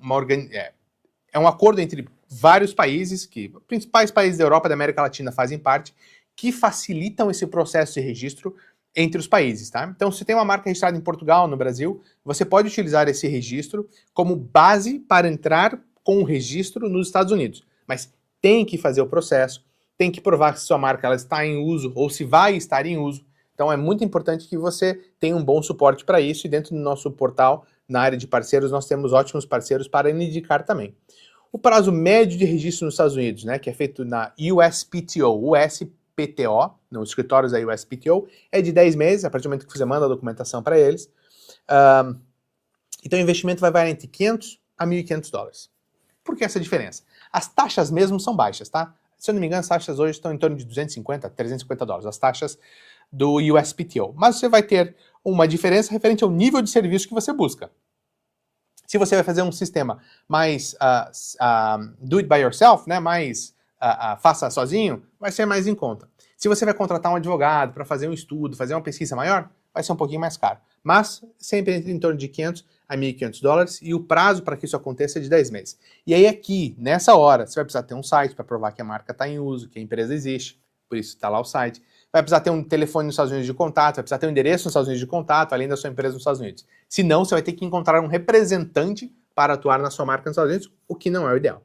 acordo entre vários países, que os principais países da Europa e da América Latina fazem parte, que facilitam esse processo de registro entre os países, tá? Então, se tem uma marca registrada em Portugal, no Brasil, você pode utilizar esse registro como base para entrar com o registro nos Estados Unidos. Mas tem que fazer o processo, tem que provar que sua marca ela está em uso ou se vai estar em uso. Então, é muito importante que você tenha um bom suporte para isso, e dentro do nosso portal, na área de parceiros, nós temos ótimos parceiros para indicar também. O prazo médio de registro nos Estados Unidos, né, que é feito na USPTO, nos escritórios da USPTO, é de 10 meses, a partir do momento que você manda a documentação para eles. Então o investimento vai variar entre 500 a 1.500 dólares. Por que essa diferença? As taxas mesmo são baixas, tá? Se eu não me engano, as taxas hoje estão em torno de 250 a 350 dólares, as taxas do USPTO. Mas você vai ter uma diferença referente ao nível de serviço que você busca. Se você vai fazer um sistema mais do it by yourself, né, mais faça sozinho, vai ser mais em conta. Se você vai contratar um advogado para fazer um estudo, fazer uma pesquisa maior, vai ser um pouquinho mais caro. Mas sempre em torno de 500 a 1.500 dólares, e o prazo para que isso aconteça é de 10 meses. E aí aqui, nessa hora, você vai precisar ter um site para provar que a marca está em uso, que a empresa existe, por isso está lá o site. Vai precisar ter um telefone nos Estados Unidos de contato, vai precisar ter um endereço nos Estados Unidos de contato, além da sua empresa nos Estados Unidos. Senão, você vai ter que encontrar um representante para atuar na sua marca nos Estados Unidos, o que não é o ideal.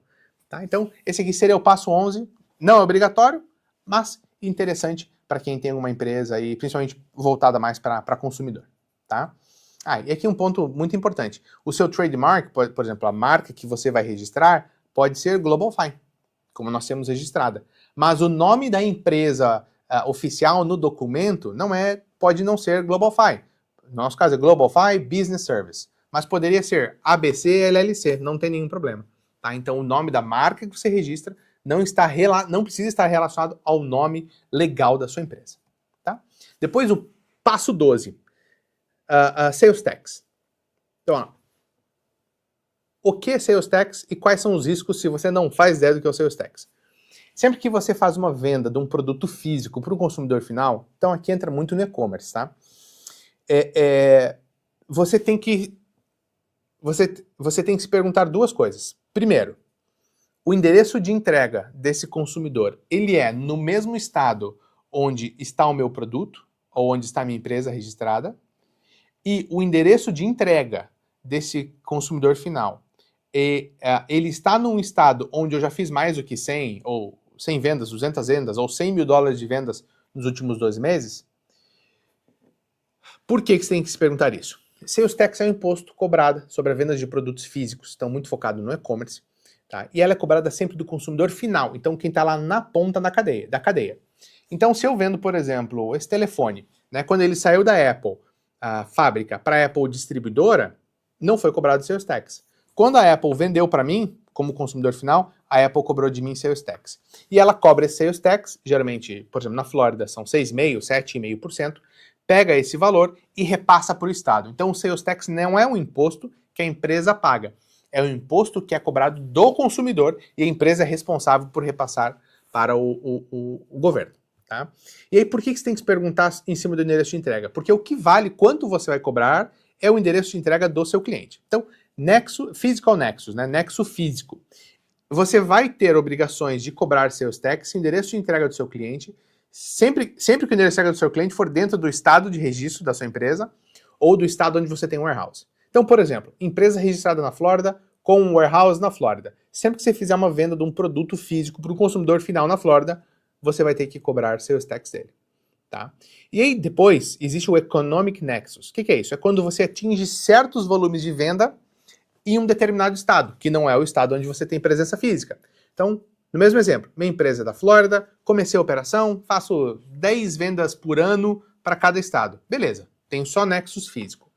Tá? Então, esse aqui seria o passo 11. Não é obrigatório, mas interessante para quem tem uma empresa aí, principalmente voltada mais para consumidor. Tá? E aqui um ponto muito importante. O seu trademark, por exemplo, a marca que você vai registrar, pode ser GlobalFi, como nós temos registrada. Mas o nome da empresa oficial no documento pode não ser GlobalFi. No nosso caso é GlobalFi Business Service. Mas poderia ser ABC LLC, não tem nenhum problema. Tá? Então o nome da marca que você registra não precisa estar relacionado ao nome legal da sua empresa. Tá? Depois o passo 12. Sales Tax. Então, ó, o que é Sales Tax e quais são os riscos se você não faz ideia do que é o Sales Tax? Sempre que você faz uma venda de um produto físico para o consumidor final, então aqui entra muito no e-commerce, tá? Você tem que se perguntar duas coisas. Primeiro, o endereço de entrega desse consumidor, ele é no mesmo estado onde está o meu produto, ou onde está a minha empresa registrada, e o endereço de entrega desse consumidor final, ele está num estado onde eu já fiz mais do que 100, ou 100 vendas, 200 vendas, ou 100 mil dólares de vendas nos últimos 12 meses? Por que você tem que se perguntar isso? Sales Tax é um imposto cobrado sobre a venda de produtos físicos, estão muito focado no e-commerce, tá? E ela é cobrada sempre do consumidor final, então quem está lá na ponta da cadeia. Então se eu vendo, por exemplo, esse telefone, né, quando ele saiu da Apple, a fábrica, para a Apple distribuidora, não foi cobrado Sales Tax. Quando a Apple vendeu para mim, como consumidor final, a Apple cobrou de mim Sales Tax. E ela cobra esse Sales Tax, geralmente, por exemplo, na Flórida são 6,5%, 7,5%, pega esse valor e repassa para o Estado. Então o Sales Tax não é um imposto que a empresa paga, é um imposto que é cobrado do consumidor e a empresa é responsável por repassar para o governo. Tá? E aí por que você tem que se perguntar em cima do endereço de entrega? Porque o que vale, quanto você vai cobrar, é o endereço de entrega do seu cliente. Então, Physical Nexus, né? Nexo físico. Você vai ter obrigações de cobrar Sales Tax se o endereço de entrega do seu cliente sempre que o endereço do seu cliente for dentro do estado de registro da sua empresa ou do estado onde você tem um warehouse. Então, por exemplo, empresa registrada na Flórida com um warehouse na Flórida. Sempre que você fizer uma venda de um produto físico para o consumidor final na Flórida, você vai ter que cobrar sales tax dele. Tá? E aí depois existe o Economic Nexus. O que é isso? É quando você atinge certos volumes de venda em um determinado estado, que não é o estado onde você tem presença física. Então, no mesmo exemplo, minha empresa é da Flórida, comecei a operação, faço 10 vendas por ano para cada estado. Beleza, tenho só Nexus físico.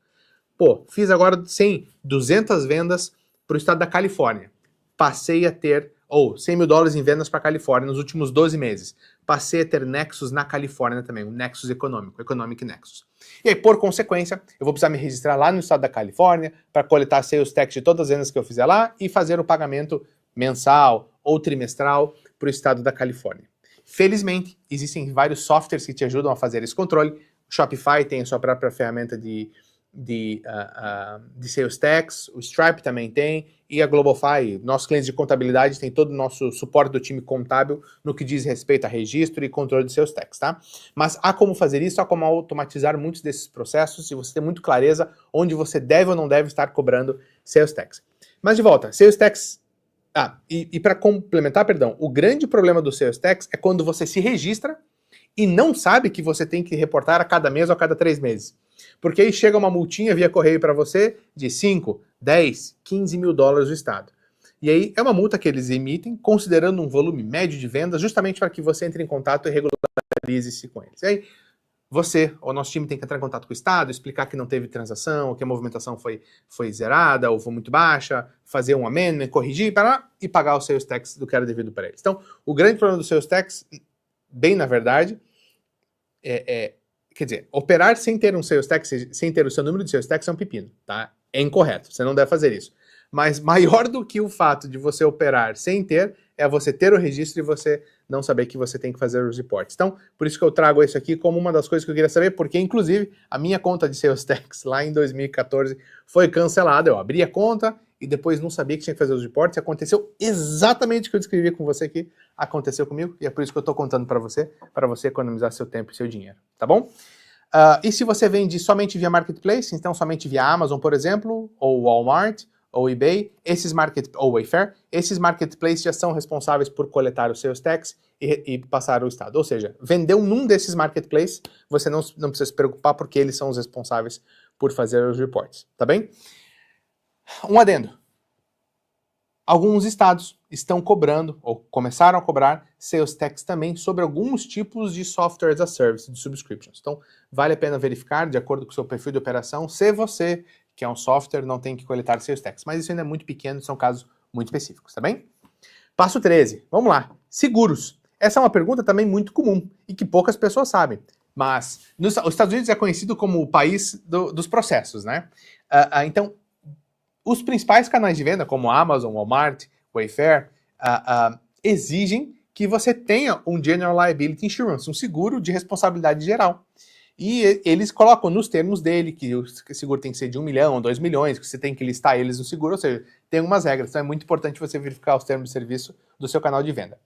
Pô, fiz agora 100, 200 vendas para o estado da Califórnia. Passei a ter, $100 mil em vendas para a Califórnia nos últimos 12 meses. Passei a ter Nexus na Califórnia também, um Nexus econômico, Economic Nexus. E aí, por consequência, eu vou precisar me registrar lá no estado da Califórnia para coletar sales tax de todas as vendas que eu fizer lá e fazer o pagamento mensal ou trimestral para o estado da Califórnia. Felizmente, existem vários softwares que te ajudam a fazer esse controle. O Shopify tem a sua própria ferramenta de sales tax, o Stripe também tem, e a GlobalFi, nossos clientes de contabilidade, tem todo o nosso suporte do time contábil no que diz respeito a registro e controle de sales tax, tá? Mas há como fazer isso, há como automatizar muitos desses processos, se você tem muito clareza onde você deve ou não deve estar cobrando sales tax. Mas de volta, sales tax... E para complementar, perdão, o grande problema do sales tax é quando você se registra e não sabe que você tem que reportar a cada mês ou a cada 3 meses. Porque aí chega uma multinha via correio para você de 5, 10, 15 mil dólares do estado. E aí é uma multa que eles emitem, considerando um volume médio de vendas, justamente para que você entre em contato e regularize-se com eles. E aí você, ou nosso time, tem que entrar em contato com o estado, explicar que não teve transação, que a movimentação foi zerada ou foi muito baixa, fazer um amendment, corrigir e pagar o sales tax do que era devido para eles. Então, o grande problema do sales tax, bem na verdade, quer dizer, operar sem ter um sales tax, sem ter o seu número de sales tax é um pepino, tá? É incorreto, você não deve fazer isso. Mas maior do que o fato de você operar sem ter, é você ter o registro e você não saber que você tem que fazer os reports. Então, por isso que eu trago isso aqui como uma das coisas que eu queria saber, porque inclusive a minha conta de sales tax lá em 2014 foi cancelada. Eu abri a conta e depois não sabia que tinha que fazer os reports, e aconteceu exatamente o que eu descrevi com você aqui, aconteceu comigo, e é por isso que eu estou contando para você economizar seu tempo e seu dinheiro, tá bom? E se você vende somente via Marketplace, então somente via Amazon, por exemplo, ou Walmart, ou eBay, ou Wayfair, esses marketplaces já são responsáveis por coletar os seus tax e passar ao estado. Ou seja, vendeu num desses marketplaces, você não precisa se preocupar porque eles são os responsáveis por fazer os reports, tá bem? Um adendo. Alguns estados estão cobrando, ou começaram a cobrar, sales tax também sobre alguns tipos de software as a service, de subscriptions. Então, vale a pena verificar, de acordo com o seu perfil de operação, se você, que é um software, não tem que coletar sales tax. Mas isso ainda é muito pequeno, são casos muito específicos, tá bem? Passo 13, vamos lá. Seguros. Essa é uma pergunta também muito comum e que poucas pessoas sabem. Mas os Estados Unidos é conhecido como o país dos processos, né? Então, os principais canais de venda, como Amazon, Walmart, Wayfair, exigem que você tenha um General Liability Insurance, um seguro de responsabilidade geral. E eles colocam nos termos dele que o seguro tem que ser de 1 milhão, 2 milhões, que você tem que listar eles no seguro, ou seja, tem algumas regras. Então é muito importante você verificar os termos de serviço do seu canal de venda.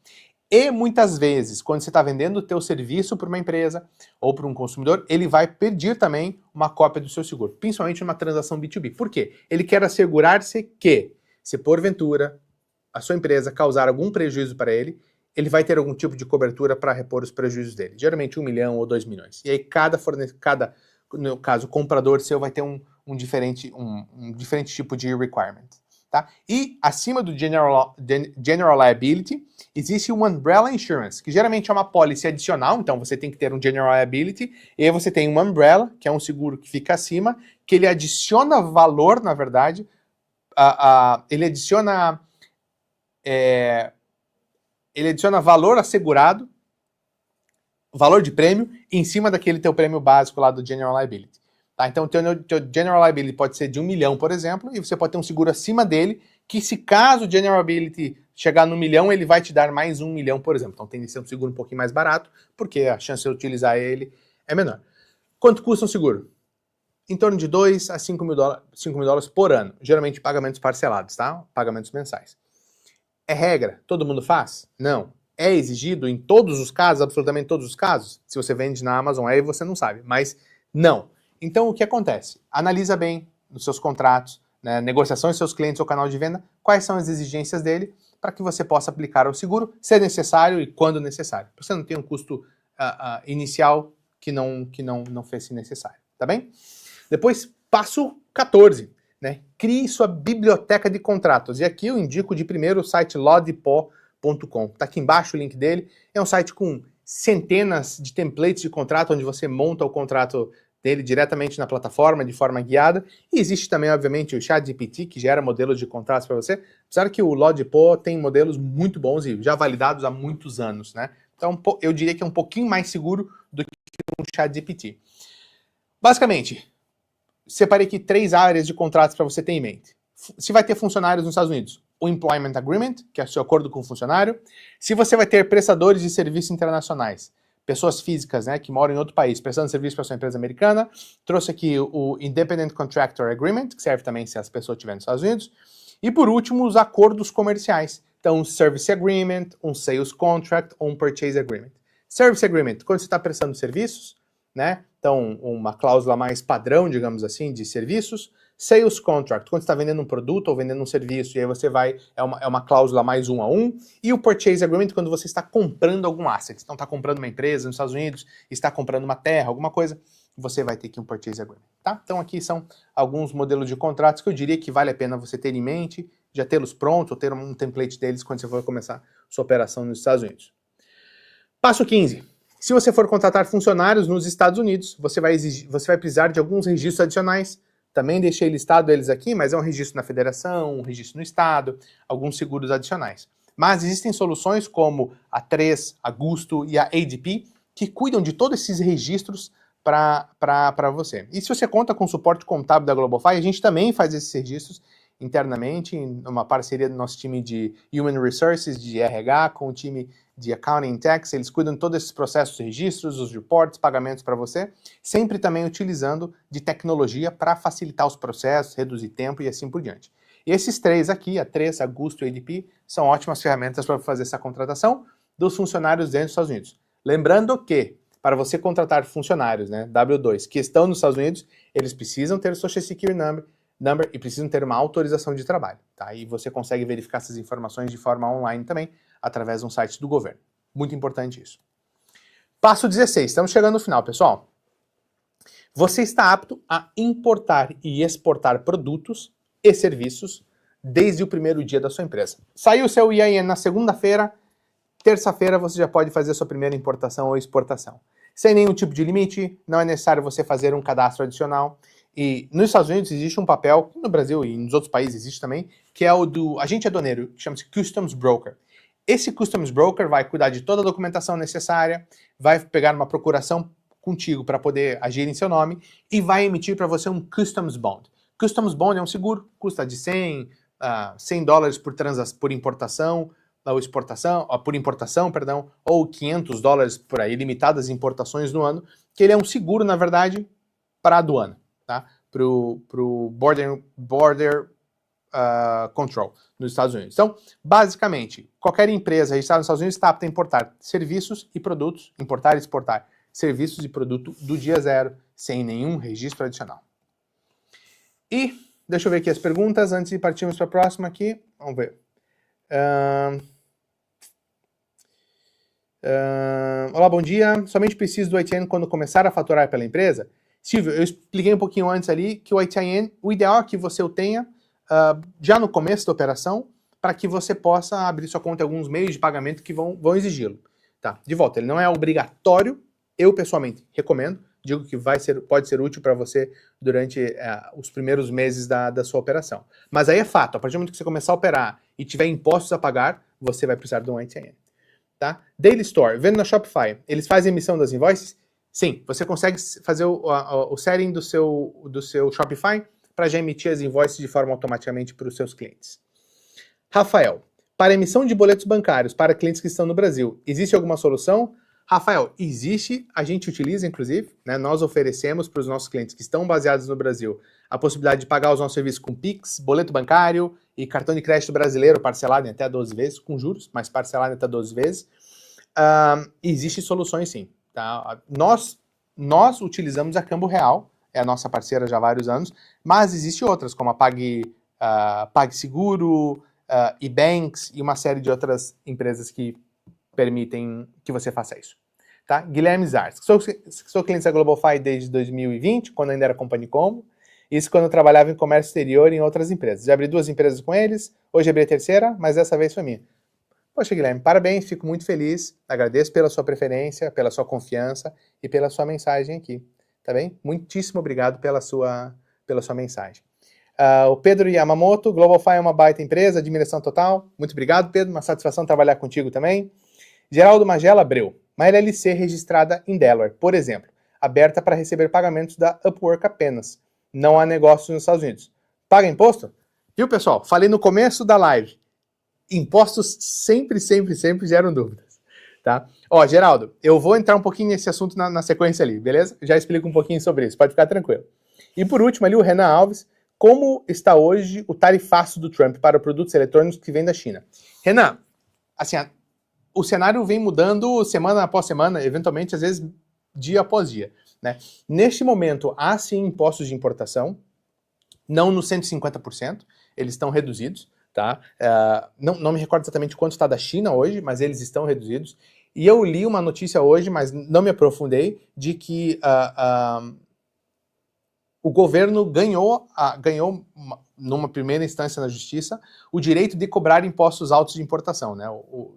E muitas vezes, quando você está vendendo o teu serviço para uma empresa ou para um consumidor, ele vai pedir também uma cópia do seu seguro, principalmente numa transação B2B. Por quê? Ele quer assegurar-se que, se porventura a sua empresa causar algum prejuízo para ele vai ter algum tipo de cobertura para repor os prejuízos dele. Geralmente 1 milhão ou 2 milhões. E aí no caso, comprador seu vai ter um diferente tipo de requirement. Tá? E acima do General Liability, existe um Umbrella Insurance, que geralmente é uma pólice adicional, então você tem que ter um General Liability, e aí você tem um Umbrella, que é um seguro que fica acima, que ele adiciona valor, na verdade, ele adiciona valor assegurado, valor de prêmio, em cima daquele teu prêmio básico lá do General Liability. Tá? Então, o teu General Liability pode ser de 1 milhão, por exemplo, e você pode ter um seguro acima dele, que se caso o General Liability chegar no 1 milhão, ele vai te dar mais 1 milhão, por exemplo. Então, tem que ser um seguro um pouquinho mais barato, porque a chance de utilizar ele é menor. Quanto custa um seguro? Em torno de 2 a 5 mil dólares por ano. Geralmente pagamentos parcelados, tá? Pagamentos mensais. É regra? Todo mundo faz? Não. é exigido em todos os casos, absolutamente todos os casos? Se você vende na Amazon, aí você não sabe, mas não. Então, o que acontece? Analisa bem nos seus contratos, né, negociações com seus clientes ou canal de venda, quais são as exigências dele, para que você possa aplicar o seguro, se necessário e quando necessário. Você não tem um custo inicial que não fosse necessário, tá bem? Depois, passo 14, né? Crie sua biblioteca de contratos. E aqui eu indico de primeiro o site lodipó.com. Tá aqui embaixo o link dele. É um site com centenas de templates de contrato, onde você monta o contrato dele diretamente na plataforma, de forma guiada. E existe também, obviamente, o ChatGPT, que gera modelos de contratos para você. Apesar que o Lodipó tem modelos muito bons e já validados há muitos anos, né? Então, eu diria que é um pouquinho mais seguro do que um ChatGPT. Basicamente, separei aqui 3 áreas de contratos para você ter em mente. Se vai ter funcionários nos Estados Unidos, o Employment Agreement, que é o seu acordo com o funcionário. Se você vai ter prestadores de serviços internacionais, pessoas físicas, né, que moram em outro país, prestando serviço para sua empresa americana. Trouxe aqui o Independent Contractor Agreement, que serve também se as pessoas estiverem nos Estados Unidos. E por último, os acordos comerciais. Então, um Service Agreement, um Sales Contract ou um Purchase Agreement. Service Agreement, quando você está prestando serviços, né? Então, uma cláusula mais padrão, digamos assim, de serviços. Sales Contract, quando você está vendendo um produto ou vendendo um serviço, e aí você vai, é uma cláusula mais 1 a 1. E o Purchase Agreement, quando você está comprando algum asset. Então, está comprando uma empresa nos Estados Unidos, está comprando uma terra, alguma coisa, você vai ter aqui um Purchase Agreement, tá? Então, aqui são alguns modelos de contratos que eu diria que vale a pena você ter em mente, já tê-los prontos, ou ter um template deles quando você for começar sua operação nos Estados Unidos. Passo 15. Se você for contratar funcionários nos Estados Unidos, você vai precisar de alguns registros adicionais. Também deixei listado eles aqui, mas é um registro na federação, um registro no estado, alguns seguros adicionais. Mas existem soluções como a 3, a Gusto e a ADP, que cuidam de todos esses registros para você. E se você conta com o suporte contábil da GlobalFi, a gente também faz esses registros internamente, em uma parceria do nosso time de Human Resources, de RH, com o time de Accounting Tax. Eles cuidam de todos esses processos, registros, os reports, pagamentos para você, sempre também utilizando de tecnologia para facilitar os processos, reduzir tempo e assim por diante. E esses 3 aqui, a 3, a Gusto e a ADP, são ótimas ferramentas para fazer essa contratação dos funcionários dentro dos Estados Unidos. Lembrando que, para você contratar funcionários, né, W2, que estão nos Estados Unidos, eles precisam ter o Social Security Number e precisam ter uma autorização de trabalho, tá? E você consegue verificar essas informações de forma online também, através de um site do governo. Muito importante isso. Passo 16, estamos chegando no final, pessoal. Você está apto a importar e exportar produtos e serviços desde o primeiro dia da sua empresa. Saiu o seu EIN na segunda-feira, terça-feira você já pode fazer a sua primeira importação ou exportação. Sem nenhum tipo de limite, não é necessário você fazer um cadastro adicional. E nos Estados Unidos existe um papel, no Brasil e nos outros países existe também, que é o do agente aduaneiro, que chama-se Customs Broker. Esse Customs Broker vai cuidar de toda a documentação necessária, vai pegar uma procuração contigo para poder agir em seu nome e vai emitir para você um Customs Bond. Customs Bond é um seguro, custa de $100 por importação, ou exportação, por importação, perdão, ou $500 por aí, limitadas importações no ano, que ele é um seguro, na verdade, para a aduana, tá? Para o Border Control nos Estados Unidos. Então, basicamente, qualquer empresa registrada nos Estados Unidos está apta a importar serviços e produtos, importar e exportar serviços e produto do dia zero, sem nenhum registro adicional. E, deixa eu ver aqui as perguntas, antes de partirmos para a próxima aqui, vamos ver. Olá, bom dia. Somente preciso do ITIN quando começar a faturar pela empresa? Silvio, eu expliquei um pouquinho antes ali que o ITIN, o ideal é que você o tenha já no começo da operação, para que você possa abrir sua conta em alguns meios de pagamento que vão exigi-lo. Tá, de volta, ele não é obrigatório, eu pessoalmente recomendo, digo que pode ser útil para você durante os primeiros meses da sua operação. Mas aí é fato, a partir do momento que você começar a operar e tiver impostos a pagar, você vai precisar de um ITIN. Tá? Daily Store, vendo na Shopify, eles fazem emissão das invoices? Sim, você consegue fazer o setting do seu Shopify para já emitir as invoices de forma automaticamente para os seus clientes. Rafael, para emissão de boletos bancários para clientes que estão no Brasil, existe alguma solução? Rafael, existe, a gente utiliza inclusive, né, nós oferecemos para os nossos clientes que estão baseados no Brasil a possibilidade de pagar os nossos serviços com Pix, boleto bancário e cartão de crédito brasileiro parcelado em até 12 vezes, com juros, mas parcelado em até 12 vezes. Existem soluções sim. Tá? Nós utilizamos a Câmbio Real, é a nossa parceira já há vários anos, mas existem outras, como a PagSeguro, eBanks e uma série de outras empresas que permitem que você faça isso. Tá? Guilherme Zars, sou cliente da GlobalFi desde 2020, quando ainda era Company Combo. Isso quando eu trabalhava em comércio exterior e em outras empresas. Já abri 2 empresas com eles, hoje abri a terceira, mas dessa vez foi minha. Poxa, Guilherme, parabéns, fico muito feliz, agradeço pela sua preferência, pela sua confiança e pela sua mensagem aqui, tá bem? Muitíssimo obrigado pela sua mensagem. O Pedro Yamamoto, GlobalFi é uma baita empresa, admiração total. Muito obrigado, Pedro, uma satisfação trabalhar contigo também. Geraldo Magela Abreu, uma LLC registrada em Delaware, por exemplo, aberta para receber pagamentos da Upwork apenas. Não há negócio nos Estados Unidos. Paga imposto? Viu, pessoal? Falei no começo da live. Impostos sempre geram dúvidas, tá? Ó, Geraldo, eu vou entrar um pouquinho nesse assunto na sequência ali, beleza? Já explico um pouquinho sobre isso, pode ficar tranquilo. E por último ali, o Renan Alves, como está hoje o tarifaço do Trump para produtos eletrônicos que vêm da China? Renan, assim, o cenário vem mudando semana após semana, eventualmente, às vezes, dia após dia, né? Neste momento, há sim impostos de importação, não nos 150%, eles estão reduzidos, tá? Não me recordo exatamente quanto está da China hoje, mas eles estão reduzidos. E eu li uma notícia hoje, mas não me aprofundei, de que o governo ganhou numa primeira instância na justiça, o direito de cobrar impostos altos de importação, né,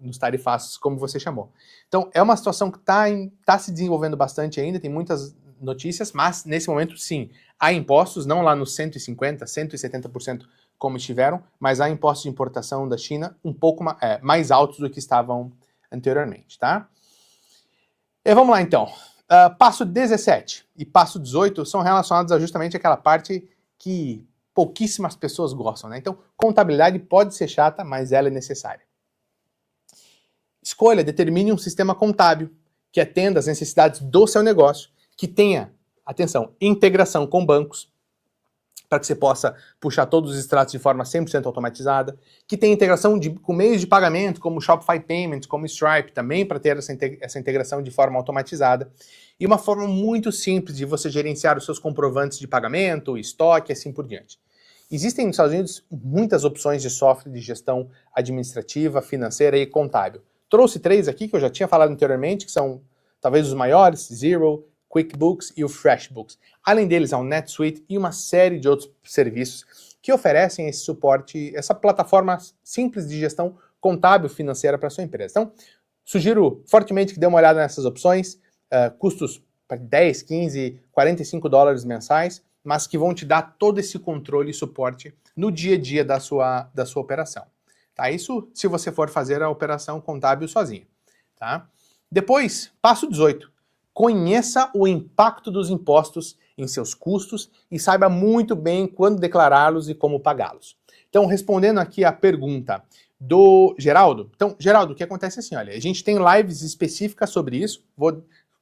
nos tarifaços, como você chamou. Então, é uma situação que está se desenvolvendo bastante ainda, tem muitas notícias, mas nesse momento, sim, há impostos, não lá nos 150%, 170% como estiveram, mas há impostos de importação da China um pouco mais altos do que estavam anteriormente, tá? E vamos lá, então. Passo 17 e passo 18 são relacionados a justamente aquela parte que pouquíssimas pessoas gostam, né? Então, contabilidade pode ser chata, mas ela é necessária. Escolha, determine um sistema contábil que atenda às necessidades do seu negócio, que tenha, atenção, integração com bancos, para que você possa puxar todos os extratos de forma 100% automatizada, que tenha integração com meios de pagamento, como Shopify Payments, como Stripe, também para ter essa integração de forma automatizada, e uma forma muito simples de você gerenciar os seus comprovantes de pagamento, estoque e assim por diante. Existem nos Estados Unidos muitas opções de software de gestão administrativa, financeira e contábil. Trouxe 3 aqui que eu já tinha falado anteriormente, que são talvez os maiores, Xero, QuickBooks e o FreshBooks. Além deles, há o NetSuite e uma série de outros serviços que oferecem esse suporte, essa plataforma simples de gestão contábil financeira para a sua empresa. Então, sugiro fortemente que dê uma olhada nessas opções, custos para 10, 15, 45 dólares mensais, mas que vão te dar todo esse controle e suporte no dia a dia da sua operação. Tá? Isso se você for fazer a operação contábil sozinho. Tá? Depois, passo 18. Conheça o impacto dos impostos em seus custos e saiba muito bem quando declará-los e como pagá-los. Então, respondendo aqui a pergunta do Geraldo. Então, Geraldo, o que acontece é assim, olha, a gente tem lives específicas sobre isso,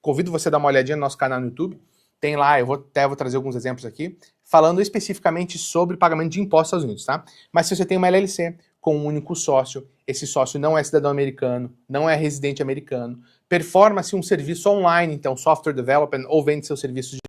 convido você a dar uma olhadinha no nosso canal no YouTube, tem lá, eu vou trazer alguns exemplos aqui, falando especificamente sobre pagamento de impostos aos Estados Unidos, tá? Mas se você tem uma LLC com um único sócio, esse sócio não é cidadão americano, não é residente americano, performa-se um serviço online, então software development, ou vende seus serviços de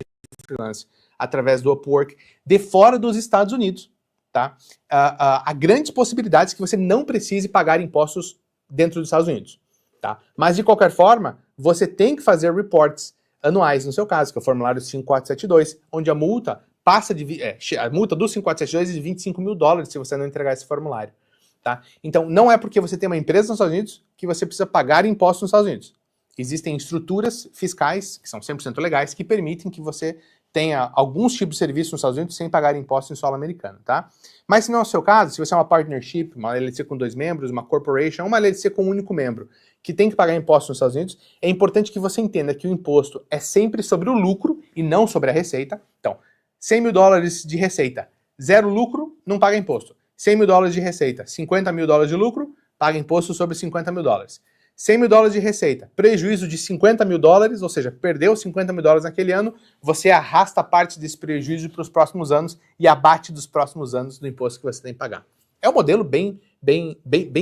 freelance através do Upwork, de fora dos Estados Unidos, tá? Há grandes possibilidades que você não precise pagar impostos dentro dos Estados Unidos, tá? Mas de qualquer forma, você tem que fazer reports anuais, no seu caso, que é o formulário 5472, onde a multa passa a multa do 5472 é de 25 mil dólares se você não entregar esse formulário. Tá? Então, não é porque você tem uma empresa nos Estados Unidos que você precisa pagar impostos nos Estados Unidos. Existem estruturas fiscais, que são 100% legais, que permitem que você tenha alguns tipos de serviços nos Estados Unidos sem pagar impostos em solo americano, tá? Mas se não é o seu caso, se você é uma partnership, uma LLC com 2 membros, uma corporation, uma LLC com um único membro, que tem que pagar impostos nos Estados Unidos, é importante que você entenda que o imposto é sempre sobre o lucro e não sobre a receita. Então, 100 mil dólares de receita, 0 lucro, não paga imposto. 100 mil dólares de receita, 50 mil dólares de lucro, paga imposto sobre 50 mil dólares. 100 mil dólares de receita, prejuízo de 50 mil dólares, ou seja, perdeu 50 mil dólares naquele ano, você arrasta parte desse prejuízo para os próximos anos e abate dos próximos anos do imposto que você tem que pagar. É um modelo bem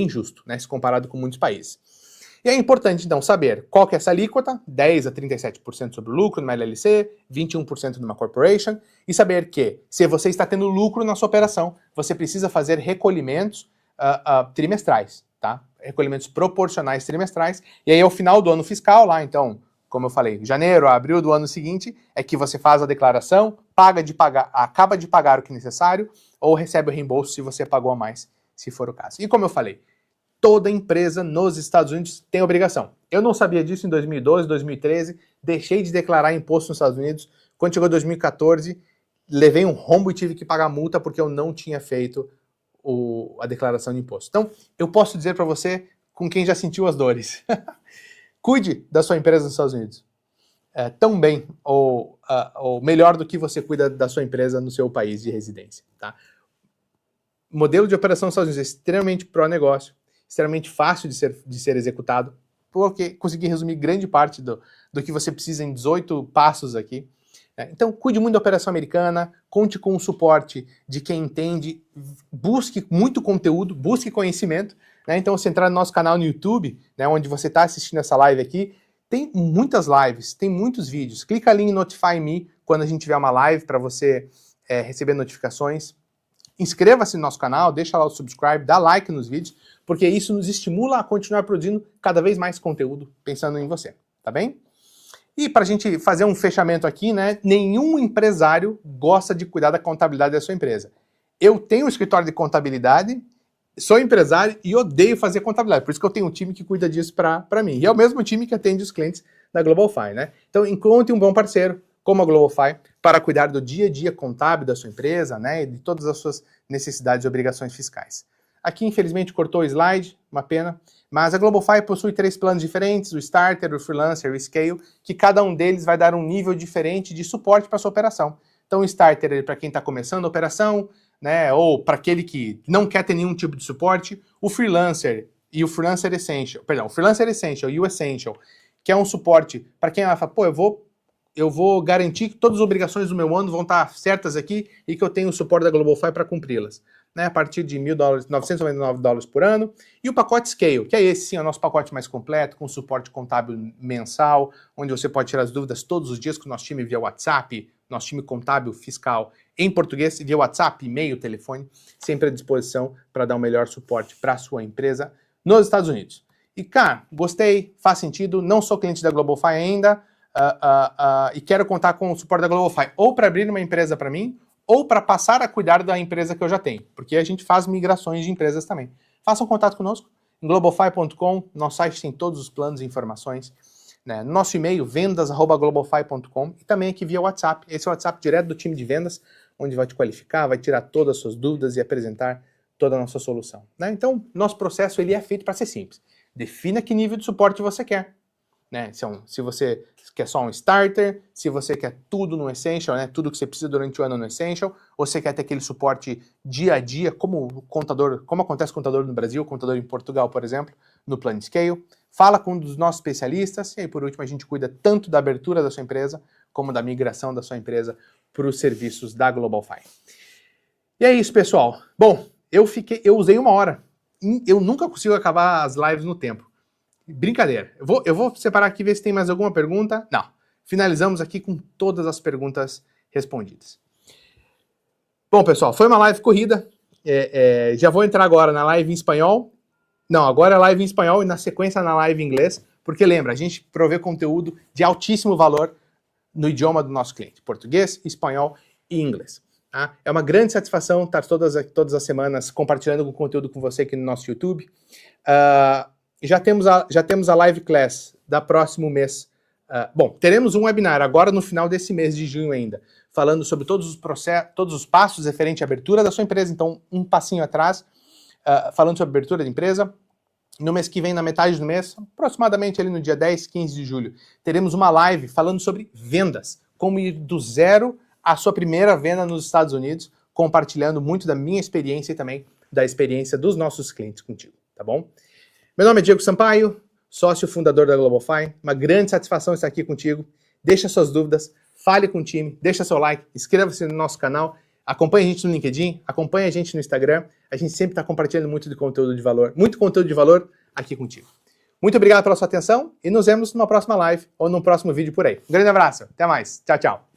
justo, né, se comparado com muitos países. E é importante, então, saber qual que é essa alíquota, 10% a 37% sobre o lucro numa LLC, 21% numa corporation, e saber que, se você está tendo lucro na sua operação, você precisa fazer recolhimentos trimestrais, tá? Recolhimentos proporcionais trimestrais, e aí ao final do ano fiscal, lá então, como eu falei, janeiro a abril do ano seguinte, é que você faz a declaração, acaba de pagar o que é necessário, ou recebe o reembolso se você pagou a mais, se for o caso. E como eu falei, toda empresa nos Estados Unidos tem obrigação. Eu não sabia disso em 2012, 2013, deixei de declarar imposto nos Estados Unidos. Quando chegou 2014, levei um rombo e tive que pagar multa porque eu não tinha feito a declaração de imposto. Então, eu posso dizer para você, com quem já sentiu as dores, cuide da sua empresa nos Estados Unidos. Tão bem ou melhor do que você cuida da sua empresa no seu país de residência. Tá? O modelo de operação nos Estados Unidos é extremamente pró-negócio, extremamente fácil de ser executado, porque consegui resumir grande parte do que você precisa em 18 passos aqui. Então, cuide muito da operação americana, conte com o suporte de quem entende, busque muito conteúdo, busque conhecimento. Então, se entrar no nosso canal no YouTube, onde você está assistindo essa live aqui, tem muitas lives, tem muitos vídeos. Clica ali em Notify Me quando a gente tiver uma live para você receber notificações. Inscreva-se no nosso canal, deixa lá o subscribe, dá like nos vídeos, porque isso nos estimula a continuar produzindo cada vez mais conteúdo pensando em você, tá bem? E para a gente fazer um fechamento aqui, nenhum empresário gosta de cuidar da contabilidade da sua empresa. Eu tenho um escritório de contabilidade, sou empresário e odeio fazer contabilidade, por isso que eu tenho um time que cuida disso para mim. E é o mesmo time que atende os clientes da GlobalFi, Então encontre um bom parceiro, como a GlobalFi, para cuidar do dia a dia contábil da sua empresa, e de todas as suas necessidades e obrigações fiscais. Aqui, infelizmente, cortou o slide, uma pena, mas a GlobalFi possui 3 planos diferentes, o Starter, o Freelancer e o Scale, que cada um deles vai dar um nível diferente de suporte para a sua operação. Então o Starter é para quem está começando a operação, ou para aquele que não quer ter nenhum tipo de suporte, o Freelancer e o Freelancer Essential, o Freelancer Essential e o Essential, que é um suporte para quem fala, pô, eu vou garantir que todas as obrigações do meu ano vão estar certas aqui e que eu tenho o suporte da GlobalFi para cumpri-las. A partir de $1.000, $999 por ano. E o pacote Scale, que é esse sim, é o nosso pacote mais completo, com suporte contábil mensal, onde você pode tirar as dúvidas todos os dias com o nosso time via WhatsApp, nosso time contábil fiscal em português, via WhatsApp, e-mail, telefone, sempre à disposição para dar o melhor suporte para a sua empresa nos Estados Unidos. E cara, gostei, faz sentido, não sou cliente da GlobalFi ainda, e quero contar com o suporte da GlobalFi ou para abrir uma empresa para mim, ou para passar a cuidar da empresa que eu já tenho, porque a gente faz migrações de empresas também. Façam contato conosco em globalfi.com, nosso site tem todos os planos e informações, nosso e-mail vendas@globalfi.com e também aqui via WhatsApp, esse é o WhatsApp direto do time de vendas, onde vai te qualificar, vai tirar todas as suas dúvidas e apresentar toda a nossa solução. Então, nosso processo ele é feito para ser simples. Defina que nível de suporte você quer. Se você quer só um Starter, se você quer tudo no Essential, tudo que você precisa durante o ano no Essential, ou você quer ter aquele suporte dia a dia, como acontece com o contador no Brasil, contador em Portugal, por exemplo, no Plan Scale. Fala com um dos nossos especialistas, e aí por último a gente cuida tanto da abertura da sua empresa, como da migração da sua empresa para os serviços da GlobalFi. E é isso, pessoal. Bom, eu usei 1 hora. Eu nunca consigo acabar as lives no tempo. Brincadeira. Eu vou separar aqui e ver se tem mais alguma pergunta. Não. Finalizamos aqui com todas as perguntas respondidas. Bom, pessoal, foi uma live corrida. Já vou entrar agora na live em espanhol. Não, agora é live em espanhol e na sequência na live em inglês. Porque lembra, a gente provê conteúdo de altíssimo valor no idioma do nosso cliente. Português, espanhol e inglês. Tá? É uma grande satisfação estar todas as semanas compartilhando o conteúdo com você aqui no nosso YouTube. Já temos a live class da próximo mês. Bom, teremos um webinar agora no final desse mês de junho ainda, falando sobre todos os processos, todos os passos referentes à abertura da sua empresa. Então, um passinho atrás, falando sobre abertura de empresa. No mês que vem, na metade do mês, aproximadamente ali no dia 10, 15 de julho, teremos uma live falando sobre vendas, como ir do zero à sua primeira venda nos Estados Unidos, compartilhando muito da minha experiência e também da experiência dos nossos clientes contigo, tá bom? Meu nome é Diego Sampaio, sócio fundador da GlobalFi. Uma grande satisfação estar aqui contigo. Deixa suas dúvidas, fale com o time, deixa seu like, inscreva-se no nosso canal, acompanhe a gente no LinkedIn, acompanhe a gente no Instagram. A gente sempre está compartilhando muito conteúdo de valor aqui contigo. Muito obrigado pela sua atenção e nos vemos numa próxima live ou num próximo vídeo por aí. Um grande abraço, até mais, tchau, tchau.